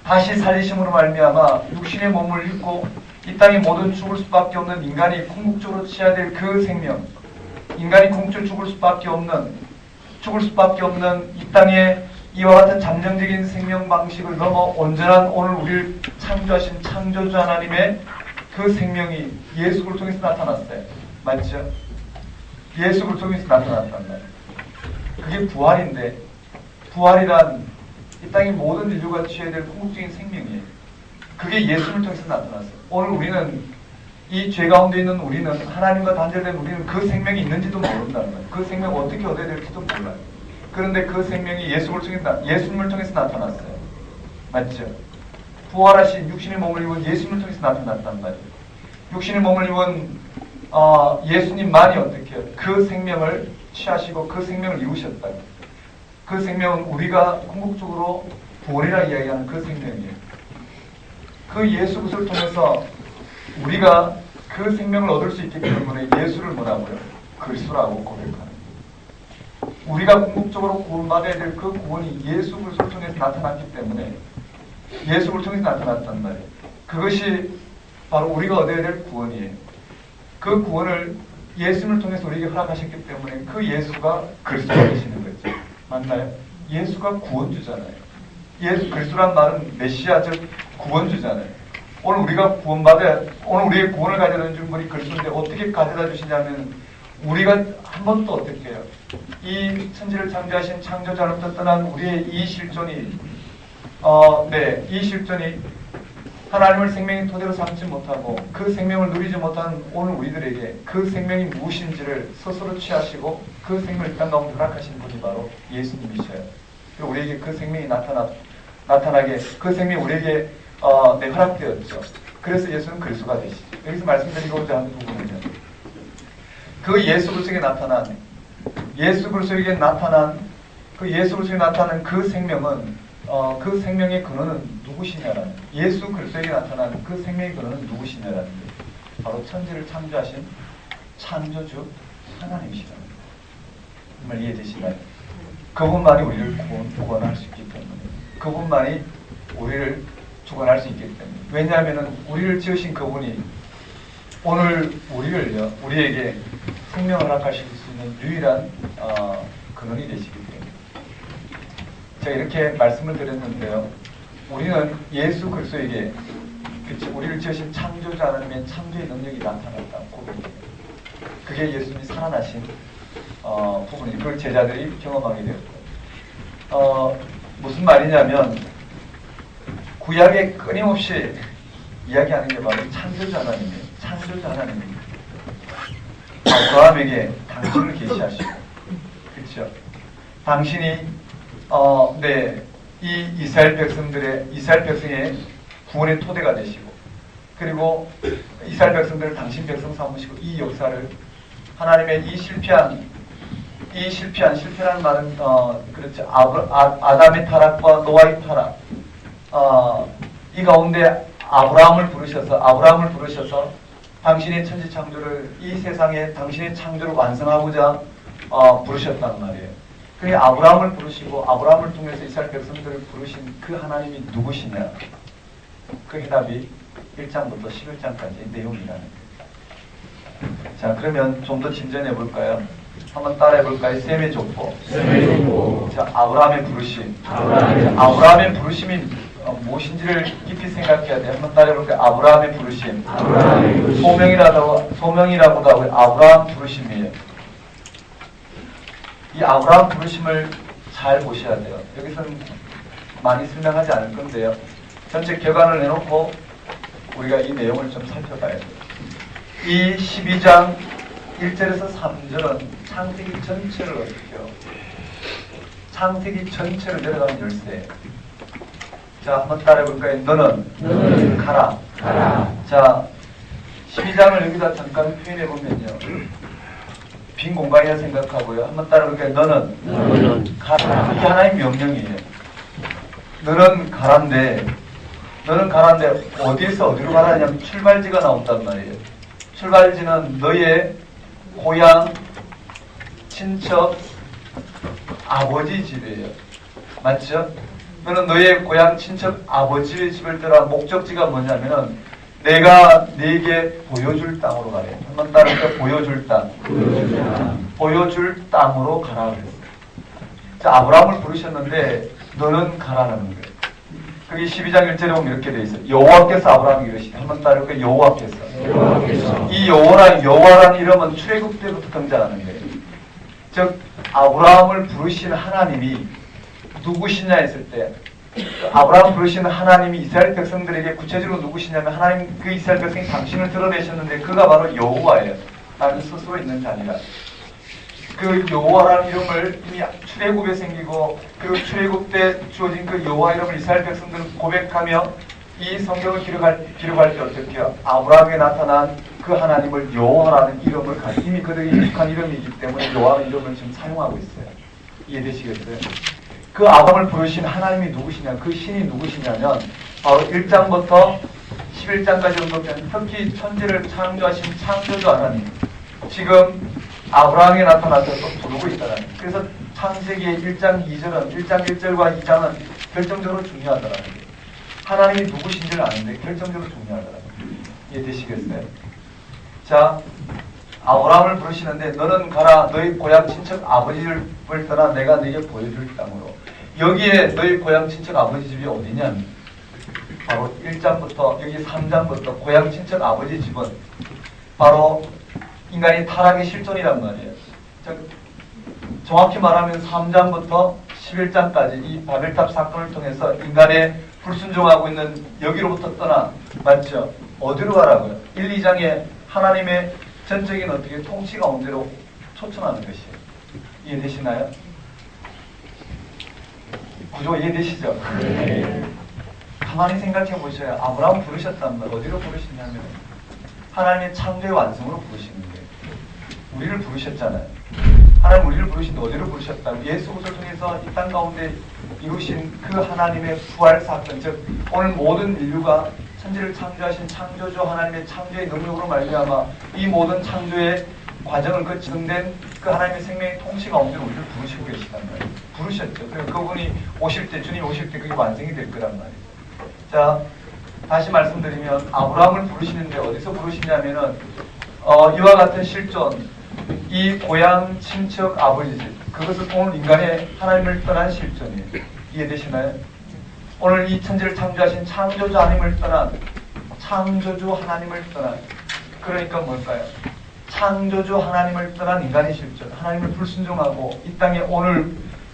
[SPEAKER 1] 다시 살리심으로 말미암아 육신의 몸을 입고 이 땅에 모든 죽을 수밖에 없는 인간이 궁극적으로 취해야 될 그 생명, 인간이 궁극적으로 죽을 수밖에 없는 이 땅에 이와 같은 잠정적인 생명 방식을 넘어 온전한 오늘 우리를 창조하신 창조주 하나님의 그 생명이 예수 그리스도를 통해서 나타났어요. 맞죠? 예수 그리스도를 통해서 나타났단 말이에요. 그게 부활인데, 부활이란 이 땅의 모든 인류가 취해야 될 궁극적인 생명이에요. 그게 예수를 통해서 나타났어요. 오늘 우리는 이 죄 가운데 있는 우리는, 하나님과 단절된 우리는 그 생명이 있는지도 모른다는 거예요. 그 생명을 어떻게 얻어야 될지도 몰라요. 그런데 그 생명이 예수님을 통해서 나타났어요. 맞죠? 부활하신 육신의 몸을 입은 예수님을 통해서 나타났단 말이에요. 육신의 몸을 입은 예수님만이 어떻게 해요? 그 생명을 취하시고 그 생명을 이루셨다. 그 생명은 우리가 궁극적으로 구원이라 이야기하는 그 생명이에요. 그 예수 그리스도를 통해서 우리가 그 생명을 얻을 수 있기 때문에 예수를 뭐라고요? 그리스도라고 고백하는. 우리가 궁극적으로 구원받아야 될 그 구원이 예수 그리스도를 통해서 나타났기 때문에 예수를 통해서 나타났단 말이에요. 그것이 바로 우리가 얻어야 될 구원이에요. 그 구원을 예수님을 통해서 우리에게 허락하셨기 때문에 그 예수가 그리스도가 되시는 거죠. 맞나요? 예수가 구원주잖아요. 예수 그리스도란 말은 메시아 즉 구원주잖아요. 오늘 우리가 구원받아야 오늘 우리의 구원을 가져다 준 분이 그리스도인데 어떻게 가져다 주시냐면 우리가 한 번 또 어떻게 해요? 이 천지를 창조하신 창조자로부터 떠난 우리의 이 실존이 이 실존이 하나님을 생명의 토대로 삼지 못하고 그 생명을 누리지 못한 오늘 우리들에게 그 생명이 무엇인지를 스스로 취하시고 그 생명을 이 땅 가운데 허락하신 분이 바로 예수님이셔요. 그리고 우리에게 그 생명이 나타나게 그 생명이 우리에게 허락되었죠. 그래서 예수는 그리스도가 되시죠. 여기서 말씀드리고자 하는 부분은요. 그 예수 그리스도에게 나타난 그 생명은 그 생명의 근원은 누구시냐라는 예수 그리스도에게 나타나는 그 생명의 근원은 누구시냐라는 게 바로 천지를 창조하신 창조주 하나님이시라는 거예요. 정말 이해되시나요? 그분만이 우리를 구원할 수 있기 때문에 그분만이 우리를 주관할 수 있기 때문에 왜냐하면 우리를 지으신 그분이 오늘 우리에게 생명을 허락하실 수 있는 유일한 근원이 되시기 때문에 제가 이렇게 말씀을 드렸는데요. 우리는 예수 그리스도에게 우리를 지으신 창조자 하나님의 창조의 능력이 나타났다고 고백해요. 그게 예수님이 살아나신 부분이 그걸 제자들이 경험하게 되었고 무슨 말이냐면 구약에 끊임없이 이야기하는 게 바로 창조자 하나님이에요. 창조자 하나님입니다. 아브라함에게 당신을 계시하시고 그렇죠. 당신이 이 이스라엘 백성의 구원의 토대가 되시고 그리고 이스라엘 백성들을 당신 백성 삼으시고 이 역사를 하나님의 이 실패라는 말은 그렇죠. 아담의 타락과 노아의 타락 이 가운데 아브라함을 부르셔서 당신의 천지 창조를 이 세상에 당신의 창조를 완성하고자 부르셨단 말이에요. 그 아브라함을 부르시고 아브라함을 통해서 이스라엘 백성들을 부르신 그 하나님이 누구시냐? 그 해답이 1장부터 11장까지의 내용이라는 거예요. 자, 그러면 좀 더 진전해 볼까요? 한번 따라해 볼까요? 셈의 족보. 자, 아브라함의 부르심. 아브라함의 부르심이 무엇인지를 깊이 생각해야 돼요. 한번 따라해 볼까요? 아브라함의 부르심. 소명이라고도 하고요. 아브라함 부르심이에요. 이 아브라함 부르심을 잘 보셔야 돼요. 여기서는 많이 설명하지 않을 건데요. 전체 격안을 해놓고 우리가 이 내용을 좀 살펴봐야 돼요. 이 12장 1절에서 3절은 창세기 전체를 어떻게 해요? 창세기 전체를 내려가는 열쇠예요. 자, 한번 따라해볼까요? 너는 가라. 자, 12장을 여기다 잠깐 표현해보면요. 빈 공간이라 생각하고요. 한번 따라해볼까요? 너는 가라. 이게 하나의 명령이에요. 너는 가란데 어디에서 어디로 가라냐면 출발지가 나온단 말이에요. 출발지는 너의 고향, 친척, 아버지 집이에요. 맞죠? 너는 너의 고향, 친척, 아버지의 집을 떠나 목적지가 뭐냐면은 내가 네게 보여줄 땅으로 가래. 한번 따라서 보여줄 땅. 보여줄 땅으로 가라 그랬어요. 자, 아브라함을 부르셨는데 너는 가라는 거예요. 거기 12장 1절에 보면 이렇게 되어 있어요. 여호와께서 아브라함에게 이르시되 한번 따라서 여호와께서. 이 여호와라는 이름은 출애굽 때부터 등장하는 거예요. 즉 아브라함을 부르신 하나님이 누구시냐 했을 때 아브라함 부르시는 하나님이 이스라엘 백성들에게 구체적으로 누구시냐면 하나님 그 이스라엘 백성이 당신을 드러내셨는데 그가 바로 여호와예요. 나는 스스로 있는 자니라. 그 여호와라는 이름을 이미 출애굽에 생기고 그리고 출애굽 때 주어진 그 여호와 이름을 이스라엘 백성들은 고백하며 이 성경을 기록할 때 어떻게 해요? 아브라함에게 나타난 그 하나님을 여호와라는 이름을 가지고 이미 그들이 익숙한 이름이기 때문에 여호와의 이름을 지금 사용하고 있어요. 이해되시겠어요? 그 아담을 부르신 하나님이 누구시냐, 그 신이 누구시냐면 바로 1장부터 11장까지 언급된 특히 천지를 창조하신 창조주 하나님, 지금 아브라함에 나타나서 또 부르고 있다는 거예요. 그래서 창세기의 1장 2절은 1장 1절과 2장은 결정적으로 중요하다는 거예요. 하나님이 누구신지를 아는데 결정적으로 중요하다는 거예요. 이해되시겠어요? 자, 아브라함을 부르시는데 너는 가라 너희 고향 친척 아버지를 떠나 내가 너에게 보여줄 땅으로. 여기에 너희 고향 친척 아버지 집이 어디냐면 바로 1장부터 여기 3장부터 고향 친척 아버지 집은 바로 인간이 타락의 실존이란 말이에요. 정확히 말하면 3장부터 11장까지 이 바벨탑 사건을 통해서 인간의 불순종하고 있는 여기로부터 떠나, 맞죠? 어디로 가라고요? 1, 2장에 하나님의 전적인 어떻게 통치 가운데로 초청하는 것이에요. 이해되시나요? 구조 이해되시죠? 네. 가만히 생각해 보셔야 아브라함 부르셨단 말 어디로 부르시냐면 하나님의 창조의 완성으로 부르시는 거예요. 우리를 부르셨잖아요. 하나님 우리를 부르신데 어디로 부르셨다고? 예수 그리스도를 통해서 이 땅 가운데 이루신 그 하나님의 부활 사건, 즉 오늘 모든 인류가 천지를 창조하신 창조주 하나님의 창조의 능력으로 말미암아 이 모든 창조의 과정을 거치는 그 하나님의 생명의 통치 가운데로 우리를 부르시고 계시단 말이에요. 부르셨죠. 그래서 그분이 오실 때, 주님 오실 때 그게 완성이 될 거란 말이에요. 자, 다시 말씀드리면 아브라함을 부르시는데 어디서 부르시냐면은 이와 같은 실존, 이 고향 친척 아버지 집, 그것은 오늘 인간의 하나님을 떠난 실존이에요. 이해되시나요? 오늘 이 천지를 창조하신 창조주 하나님을 떠난, 창조주 하나님을 떠난, 그러니까 뭘까요? 창조주 하나님을 떠난 인간의 실존, 하나님을 불순종하고 이 땅에 오늘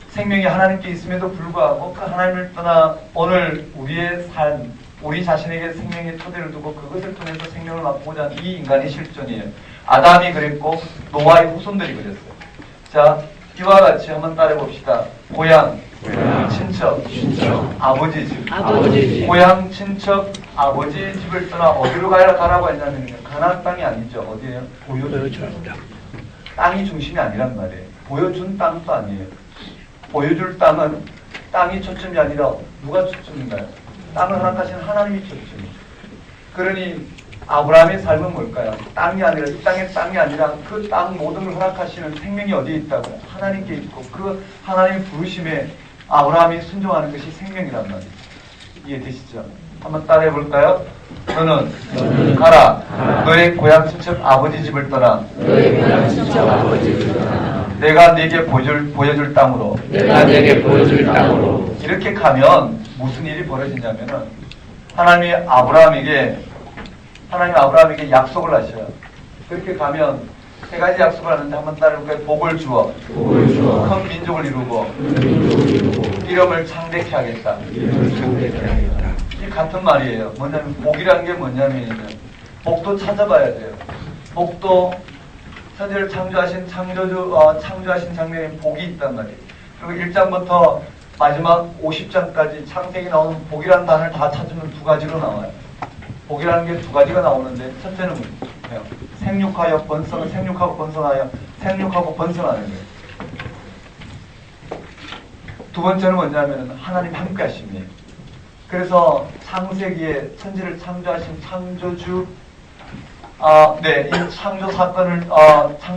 [SPEAKER 1] 생명이 하나님께 있음에도 불구하고 그 하나님을 떠나 오늘 우리의 삶, 우리 자신에게 생명의 토대를 두고 그것을 통해서 생명을 맛보고자 하는 이 인간의 실존이에요. 아담이 그랬고 노아의 후손들이 그랬어요. 자, 이와 같이 한번 따라해 봅시다. 고향, 친척, 아버지 집. 고향, 친척, 아버지 집을 떠나 어디로 가라고 했냐면 가나안 땅이 아니죠. 어디예요? 보여준 땅. 땅이 중심이 아니란 말이에요. 보여준 땅도 아니에요. 보여줄 땅은 땅이 초점이 아니라 누가 초점인가요? 땅을 허락하신 하나님이 초점이죠. 그러니 아브라함의 삶은 뭘까요? 땅이 아니라 이 땅의 땅이 아니라 그 땅 모든 걸 허락하시는 생명이 어디에 있다고요? 하나님께 있고 그 하나님의 부르심에 아브라함이 순종하는 것이 생명이란 말이죠. 이해되시죠? 한번 따라해 볼까요? 너는 가라 너의 고향 친척 아버지 집을 떠나 내가 네게 보여줄 땅으로 이렇게 가면 무슨 일이 벌어지냐면은 하나님이 아브라함에게 약속을 하셔요. 그렇게 가면 세 가지 약속을 하는데 한번 따라해볼까요? 복을 주어 큰 민족을 이루고 이름을 창대케 하겠다. 이 같은 말이에요. 뭐냐면 복이라는 게 뭐냐면 복도 찾아봐야 돼요. 복도 천지를 창조하신 창조하신 장면에 복이 있단 말이에요. 그리고 1장부터 마지막 50장까지 창세기 나오는 복이라는 단어를 다 찾으면 두 가지로 나와요. 복이라는 게 두 가지가 나오는데 첫째는 뭐예요? 생육하여 번성하여 생육하고 번성하는 거예요. 두 번째는 뭐냐면 하나님 함께 하심이에요. 그래서 창세기에 천지를 창조하신 창조주 이 창조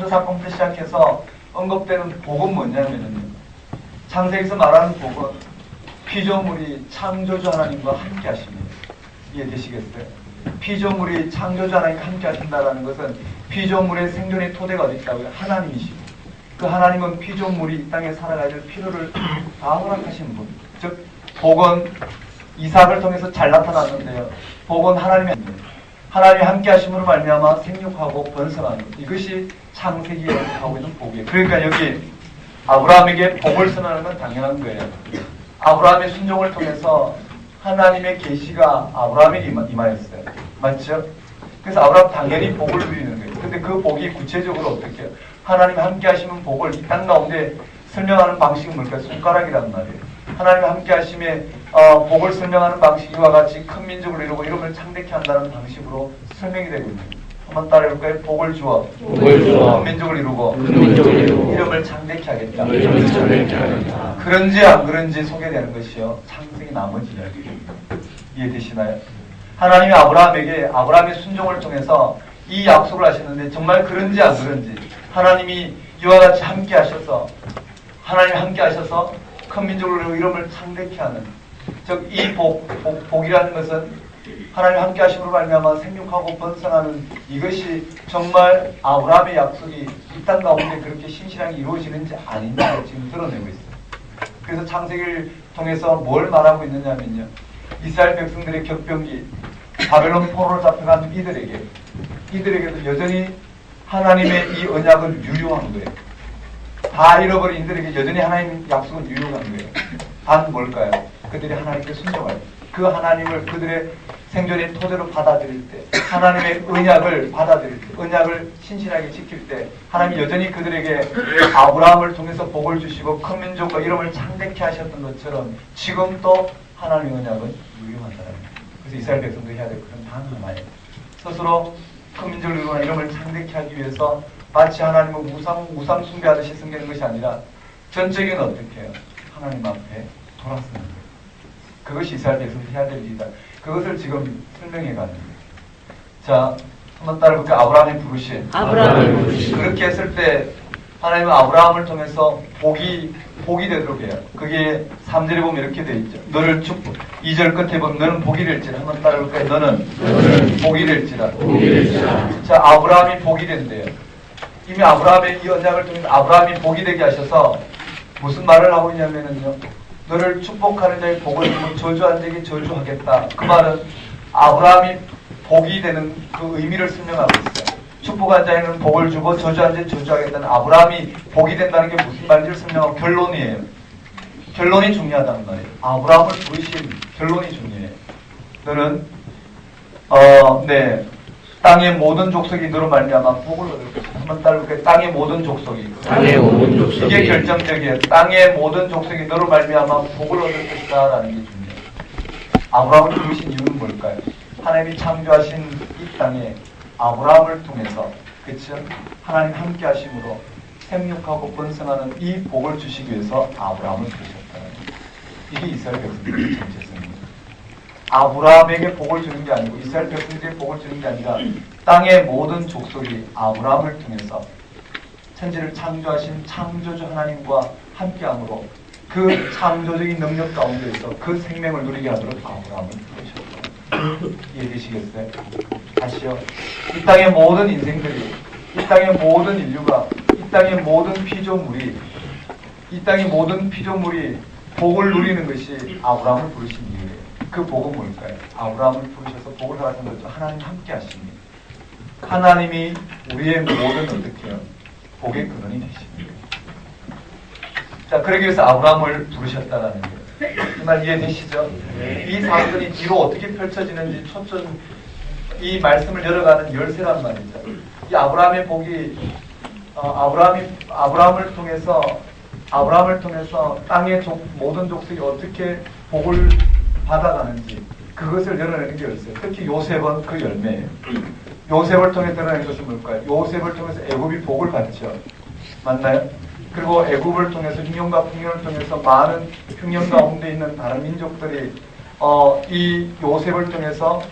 [SPEAKER 1] 사건부터 시작해서 언급되는 복은 뭐냐면요. 창세기에서 말하는 복은 피조물이 창조주 하나님과 함께 하십니다. 이해되시겠어요? 피조물이 창조주 하나님과 함께 하신다는 것은 피조물의 생존의 토대가 어디 있다고요? 하나님이시고 그 하나님은 피조물이 이 땅에 살아가야 될 필요를 다 허락하신 분. 즉 복은 이삭을 통해서 잘 나타났는데요. 복은 하나님이 함께 하심으로 말미암아 생육하고 번성하는 것. 이것이 창세기에 하고 있는 복이에요. 그러니까 여기 아브라함에게 복을 선언하는 건 당연한 거예요. 아브라함의 순종을 통해서 하나님의 계시가 아브라함에게 임하였어요. 맞죠? 그래서 아브라함 당연히 복을 누리는 거예요. 근데 그 복이 구체적으로 어떻게 해요? 하나님이 함께 하시면 복을 이 땅 가운데 설명하는 방식은 뭘까요? 손가락이란 말이에요. 하나님이 함께 하심에 복을 설명하는 방식과 같이 큰 민족을 이루고 이름을 창대케 한다는 방식으로 설명이 되고 있는 거예요. 한번 따라해볼까요? 복을 주어
[SPEAKER 2] 복을 주어
[SPEAKER 1] 민족을 이루고
[SPEAKER 2] 민족을 이루고
[SPEAKER 1] 이름을 창대케 하겠다.
[SPEAKER 2] 이름을 창대케 하겠다.
[SPEAKER 1] 그런지 안 그런지 소개되는 것이요 창세기 나머지 이야기입니다. 이해되시나요? 하나님이 아브라함의 순종을 통해서 이 약속을 하셨는데 정말 그런지 안 그런지 하나님이 이와 같이 함께 하셔서 큰 민족으로 이름을 창대케 하는 즉 이 복이라는 것은 하나님 함께 하심으로 말미암아 생육하고 번성하는 이것이 정말 아브라함의 약속이 이 땅 가운데 그렇게 신실하게 이루어지는지 아닌지를 지금 드러내고 있어요. 그래서 창세기를 통해서 뭘 말하고 있느냐면요. 이스라엘 백성들의 격변기 바벨론 포로로 잡혀간 이들에게도 여전히 하나님의 이 언약은 유효한 거예요. 다 잃어버린 이들에게 여전히 하나님의 약속은 유효한 거예요. 단 뭘까요? 그들이 하나님께 순종할 때, 그 하나님을 그들의 생존의 토대로 받아들일 때, 하나님의 언약을 받아들일 때, 언약을 신실하게 지킬 때, 하나님이 여전히 그들에게 아브라함을 통해서 복을 주시고 큰 민족과 이름을 창대케 하셨던 것처럼 지금도 하나님의 언약은 유효하다는 거예요. 그래서 이스라엘 백성들이 해야 될 것은 단 하나예요. 스스로 큰 민족을 이루거나 이름을 창대케 하기 위해서 마치 하나님을 우상 숭배하듯이 섬기는 것이 아니라 전적인 어떻게 해요? 하나님 앞에 돌아서는 거예요. 그것이 이스라엘 백성들이 해야 될 일이다. 그것을 지금 설명해 가는 거예요. 자, 한번 따라볼까요? 아브라함의 부르심. 그렇게 했을 때 하나님은 아브라함을 통해서 복이 되도록 해요. 그게 3절에 보면 이렇게 되어 있죠. 너를 축복. 2절 끝에 보면 너는 복이 될지라. 한번 따라볼까요? 너는 복이 될지라. 자, 아브라함이 복이 된대요. 이미 아브라함의 이 언약을 통해서 아브라함이 복이 되게 하셔서 무슨 말을 하고 있냐면요. 너를 축복하는 자의 복을 주고 저주한 자에게 저주하겠다. 그 말은 아브라함이 복이 되는 그 의미를 설명하고 있어요. 축복한 자에는 복을 주고 저주한 자에게 저주하겠다는 아브라함이 복이 된다는 게 무슨 말인지를 설명하고 결론이에요. 결론이 중요하다는 말이에요. 아브라함을 부르신 결론이 중요해요. 너는 땅의 모든 족속이 너로 말미암아 복을 얻을 것이다. 한번 따라볼까요? 땅의 모든 족속이. 이게 결정적이에요. 땅의 모든 족속이 너로 말미암아 복을 얻을 것이다 라는 게 중요해요. 아브라함을 부르신 이유는 뭘까요? 하나님이 창조하신 이 땅에 아브라함을 통해서 그쵸? 하나님 함께 하심으로 생육하고 번성하는 이 복을 주시기 위해서 아브라함을 부르셨다는 거예요. 이게 이스라엘 백성들의 정체성입니다. 아브라함에게 복을 주는 게 아니고 이스라엘 백성들에게 복을 주는 게 아니라 땅의 모든 족속이 아브라함을 통해서 천지를 창조하신 창조주 하나님과 함께함으로 그 창조적인 능력 가운데서 그 생명을 누리게 하도록 아브라함을 부르셨다. 이해되시겠어요? 다시요. 이 땅의 모든 인생들이, 이 땅의 모든 인류가, 이 땅의 모든 피조물이 복을 누리는 것이 아브라함을 부르신 이유예요. 그 복은 뭘까요? 아브라함을 부르셔서 복을 하라는 거죠. 하나님 함께 하십니다. 하나님이 우리의 모든 어떻게 해요? 복의 근원이 되십니다. 자, 그러기 위해서 아브라함을 부르셨다라는 거예요. 이 말 이해되시죠? 이 사건이 뒤로 어떻게 펼쳐지는지 이 말씀을 열어가는 열쇠란 말이죠. 이 아브라함의 복이 아브라함을 통해서 땅의 모든 족속이 어떻게 복을 받아가는지 그것을 열어내는 게 열쇠. 특히 요셉은 그 열매예요. 요셉을 통해 드러낸 것은 뭘까요? 요셉을 통해서 애굽이 복을 받죠. 맞나요? 그리고 애굽을 통해서 흉년과 풍년을 통해서 많은 흉년 가운데 있는 다른 민족들이 이 요셉을 통해서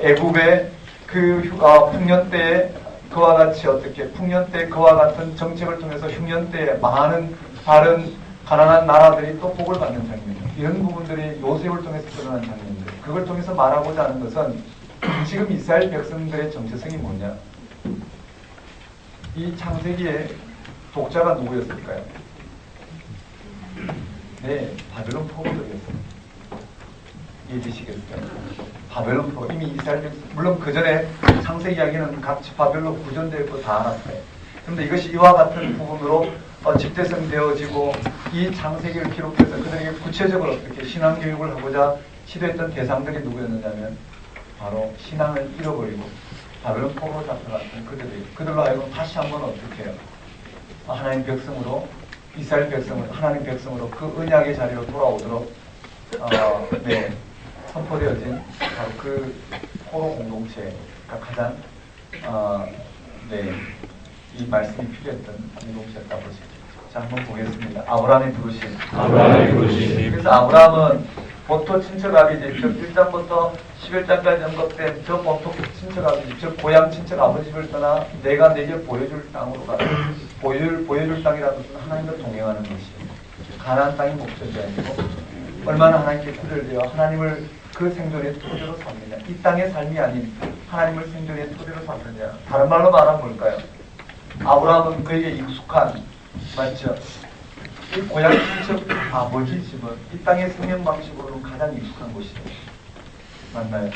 [SPEAKER 1] 애굽의 그 풍년 때에 그와 같이 풍년 때 그와 같은 정책을 통해서 흉년 때에 많은 다른 가난한 나라들이 또 복을 받는 장면이에요. 이런 부분들이 요셉을 통해서 드러난 장면들. 그걸 통해서 말하고자 하는 것은 지금 이스라엘 백성들의 정체성이 뭐냐? 이 창세기의 독자가 누구였을까요? 네, 바벨론 포로들이었습니다. 이해되시겠어요? 바벨론 포로. 이미 이스라엘 백성, 물론 그 전에 창세기 이야기는 같이 바벨론 구전되어 있고 다 알았어요. 그런데 이것이 이와 같은 부분으로 집대성되어지고 이 창세기를 기록해서 그들에게 구체적으로 어떻게 신앙교육을 하고자 시도했던 대상들이 누구였느냐면 바로 신앙을 잃어버리고 바벨론 포로로 잡혀갔던 그들로 하여금 다시 한번 어떻게 해요? 하나님 백성으로 이스라엘 백성으로 하나님 백성으로 그 언약의 자리로 돌아오도록 선포되어진 바로 그 포로 공동체가 가장 네, 이 말씀이 필요했던 인공시였다고 보시죠. 자, 한번 보겠습니다. 아브라함이 부르신.
[SPEAKER 2] 아브라함이 부르신.
[SPEAKER 1] 그래서 아브라함은 본토 친척 아비집, 즉 1장부터 11장까지 언급된 저 본토 친척 아비집, 즉 고향 친척 아버지를 떠나 내가 내게 보여줄 땅으로 가라. 보여줄 땅이라는 것은 하나님과 동행하는 것이에요. 가나안 땅이 목적이 아니고 얼마나 하나님께 구별되어 하나님을 그 생존의 토대로 삼느냐. 이 땅의 삶이 아닌 하나님을 생존의 토대로 삼느냐. 다른 말로 말하면 뭘까요? 아브라함은 그에게 익숙한, 맞죠? 이 고향 친척 아버지 집은 이 땅의 생명 방식으로는 가장 익숙한 곳이에요. 맞나요?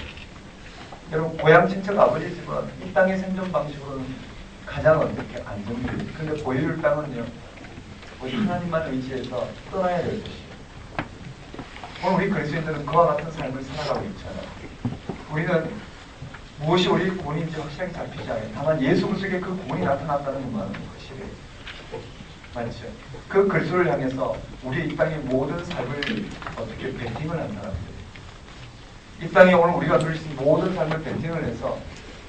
[SPEAKER 1] 여러분, 고향 친척 아버지 집은 이 땅의 생존 방식으로는 가장 어떻게 안정돼요. 근데 보여줄 땅은요, 우리 하나님만 의지해서 떠나야 될 것이에요. 오늘 우리 그리스도인들은 그와 같은 삶을 살아가고 있잖아요. 우리는 무엇이 우리 구원인지 확실하게 잡히지 않아요. 다만 예수 그리스도에게 그 구원이 나타났다는 것만은 확실해요. 맞죠? 그 그리스도를 향해서 우리 이 땅의 모든 삶을 어떻게 베팅을 한 사람들. 이 땅에 오늘 우리가 누릴 수 있는 모든 삶을 베팅을 해서,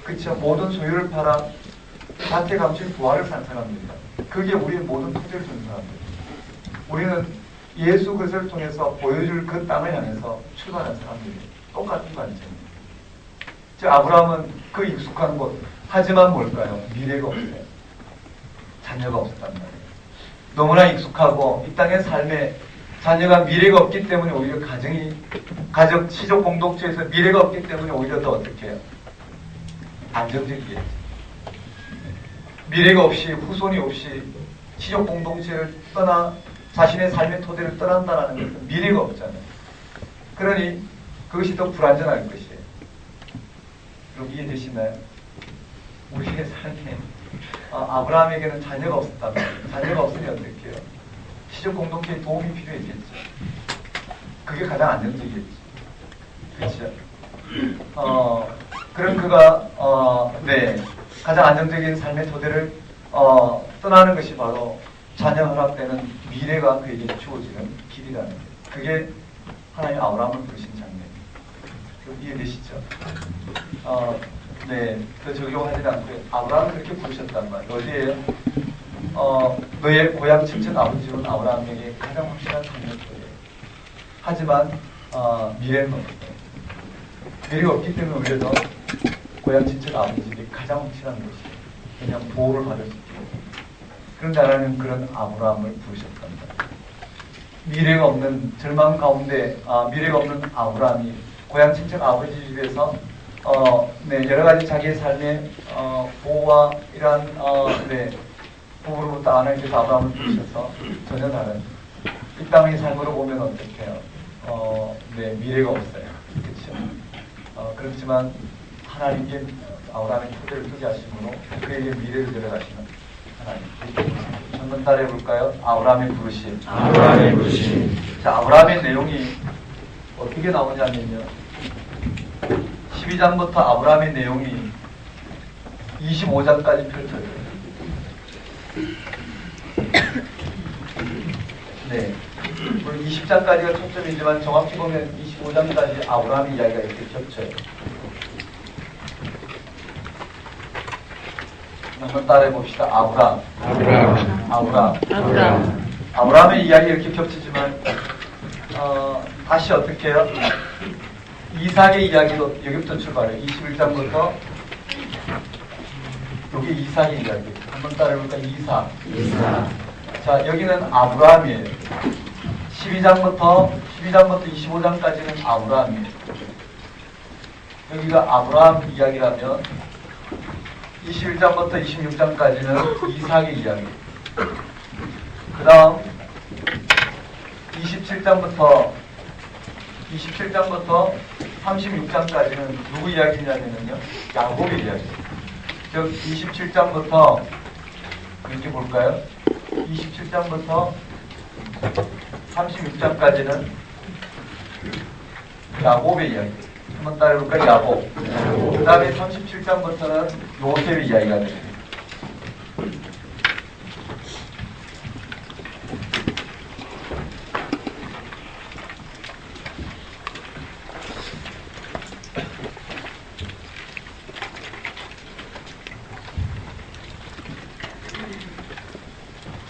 [SPEAKER 1] 그쵸? 모든 소유를 팔아 밭에 감춘 부활을 산 사람들이다. 그게 우리의 모든 토대를 준 사람들. 우리는 예수 그리스도를 통해서 보여줄 그 땅을 향해서 출발한 사람들이 똑같은 관점입니다. 즉 아브라함은 그 익숙한 곳, 하지만 뭘까요? 미래가 없어요. 자녀가 없었단 말이에요. 너무나 익숙하고 이 땅의 삶에 자녀가 미래가 없기 때문에 오히려 가정, 시족 공동체에서 미래가 없기 때문에 오히려 더 어떻게 해요? 안정적이겠죠. 미래가 없이, 후손이 없이 시족 공동체를 떠나 자신의 삶의 토대를 떠난다는 것은 미래가 없잖아요. 그러니 그것이 더 불안전할 것이에요. 여러분 이해되시나요? 우리의 삶에 아브라함에게는 자녀가 없었단 말이에요. 자녀가 없으니 어떻게 해요? 시족 공동체의 도움이 필요했겠죠. 그게 가장 안정적이겠죠. 그렇죠? 그럼 그가 가장 안정적인 삶의 토대를 떠나는 것이 바로 자녀 허락되는 미래가 그에게 주어지는 길이라는 거예요. 그게 하나님 아브라함을 부르신 장면입니다. 이해되시죠? 더 적용하지 않고요. 아브라함을 그렇게 부르셨단 말이에요. 어디에요? 너의 고향 친척 아버지는 아브라함에게 가장 확실한 장면이에요. 하지만 미래는 없어요. 미래가 없기 때문에 오히려 더 고향 친척 아버지들이 가장 확실한 것이에요. 그냥 보호를 받을 수 있고. 그런데 하나님은 그런 아브라함을 부르셨답니다. 미래가 없는 절망 가운데 미래가 없는 아브라함이 고향 친척 아버지 집에서 여러 가지 자기의 삶의 보호와 이러한 부부로부터 하나님께서 아브라함을 부르셔서 전혀 다른 이 땅의 삶으로 보면 어떻게 해요? 미래가 없어요. 그렇죠? 그렇지만 하나님께 아브라함의 토대를 두게 하심으로 그에게 미래를 내려가시는 하나님. 한번 따라해 볼까요? 아브라함의 부르심.
[SPEAKER 2] 아브라함의 부르심.
[SPEAKER 1] 자, 아브라함의 내용이 어떻게 나오냐면요. 12장부터 아브라함의 내용이 25장까지 펼쳐져요. 물론 20장까지가 초점이지만 정확히 보면 25장까지 아브라함의 이야기가 이렇게 겹쳐요. 한번 따라해 봅시다. 아브라함의 이야기 이렇게 겹치지만 다시 어떻게 해요? 이삭의 이야기도 여기부터 출발해요. 21장부터 여기 이삭의 이야기. 한번 따라해볼까? 이삭. 자, 여기는 아브라함이에요. 12장부터 25장까지는 아브라함이에요. 여기가 아브라함 이야기라면 21장부터 26장까지는 이삭의 이야기. 그 다음 27장부터 36장까지는 누구 이야기냐면요. 야곱의 이야기. 즉 27장부터 이렇게 볼까요? 27장부터 36장까지는 야곱의 이야기. 한번 따라해볼까요? 야곱. 그 다음에 37장부터는 요셉의 이야기가 됩니다.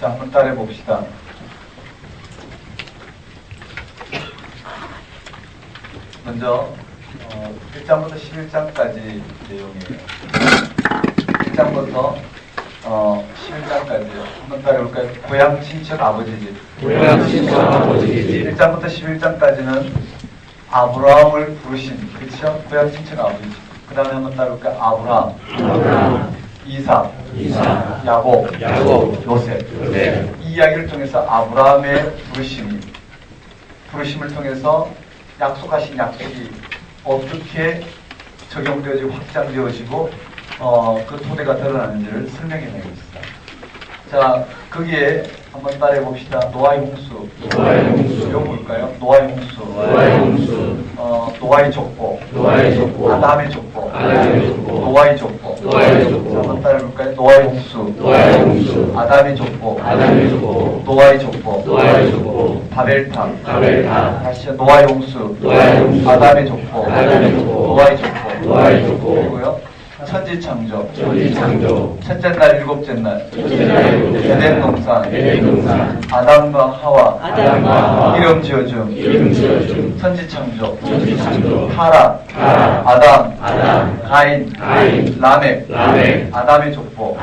[SPEAKER 1] 자, 한번 따라해 봅시다. 먼저 1장부터 11장까지 내용이에요. 1장부터 11장까지요. 한번 따라해볼까요? 고향 친척 아버지 집.
[SPEAKER 2] 고향 친척 아버지 집.
[SPEAKER 1] 1장부터 11장까지는 아브라함을 부르신, 그렇죠? 고향 친척 아버지 집. 그 다음에 한번 따라해볼까요? 아브라함, 이삭, 야곱, 요셉. 이 이야기를 통해서 아브라함의 부르심을 통해서 약속하신 약속이 어떻게 적용되어지고 확장되어지고 그 토대가 드러나는지를 설명해내고 있습니다. 자, 거기에 한번 따라해 봅시다. 노아의 홍수. 이거 볼까요? 노아의 홍수. 노아의 족보. 아담의 족보. 노아의 족보. 자, 한번 따라해 볼까요? 노아의 홍수. 아담의 족보. 노아의 족보. 바벨탑. 다시 노아의 홍수. 아담의 족보. 노아의 족보. 그리고요. 천지창조. 첫째 날, 일곱째 날. 에덴 동산. 아담과 하와. 이름 지어줌. 천지창조. 타락. 아담. 가인. 라멕. 아담의 족보.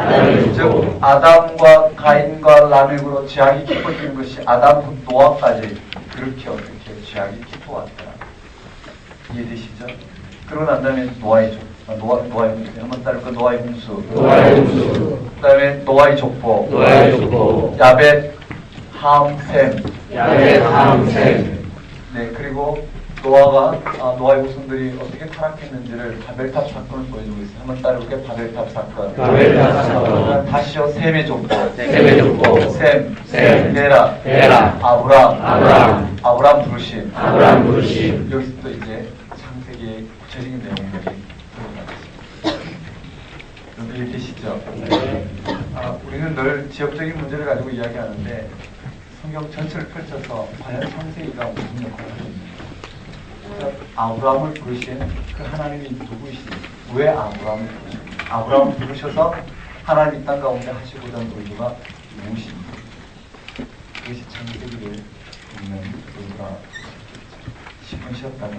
[SPEAKER 1] 즉 아담과 가인과 라멕으로 죄악이 깊어지는 것이 아담 노아까지 그렇게 어떻게 죄악이 깊어왔더라. 이해되시죠? 그러고 난 다음에 노아의 족보. 노아의 홍수. 한번 따를까? 노아의 홍수. 그 다음에 노아의 족보. 야벳, 함, 셈. 네, 그리고 노아의 후손들이 어떻게 타락했는지를 바벨탑 사건을 보여주고 있어요. 한번 따를까? 바벨탑 사건. 다시요, 셈의 족보. 셈. 베라. 아브람 부르심. 여기서 또 이제 창세기의 구체적인 내용들이 이해되시죠? 우리는 늘 지역적인 문제를 가지고 이야기하는데 성경 전체를 펼쳐서 과연 창세기가 무슨 역할을 하는지, 아브라함을 부르신 그 하나님이 누구이신지, 왜 아브라함을 부르셨는지, 아브라함을 부르셔서 하나님 이 땅 가운데 하시고자 하는 의도가 무엇인지, 그것이 창세기를 읽는 의도가 10분 쉬었다면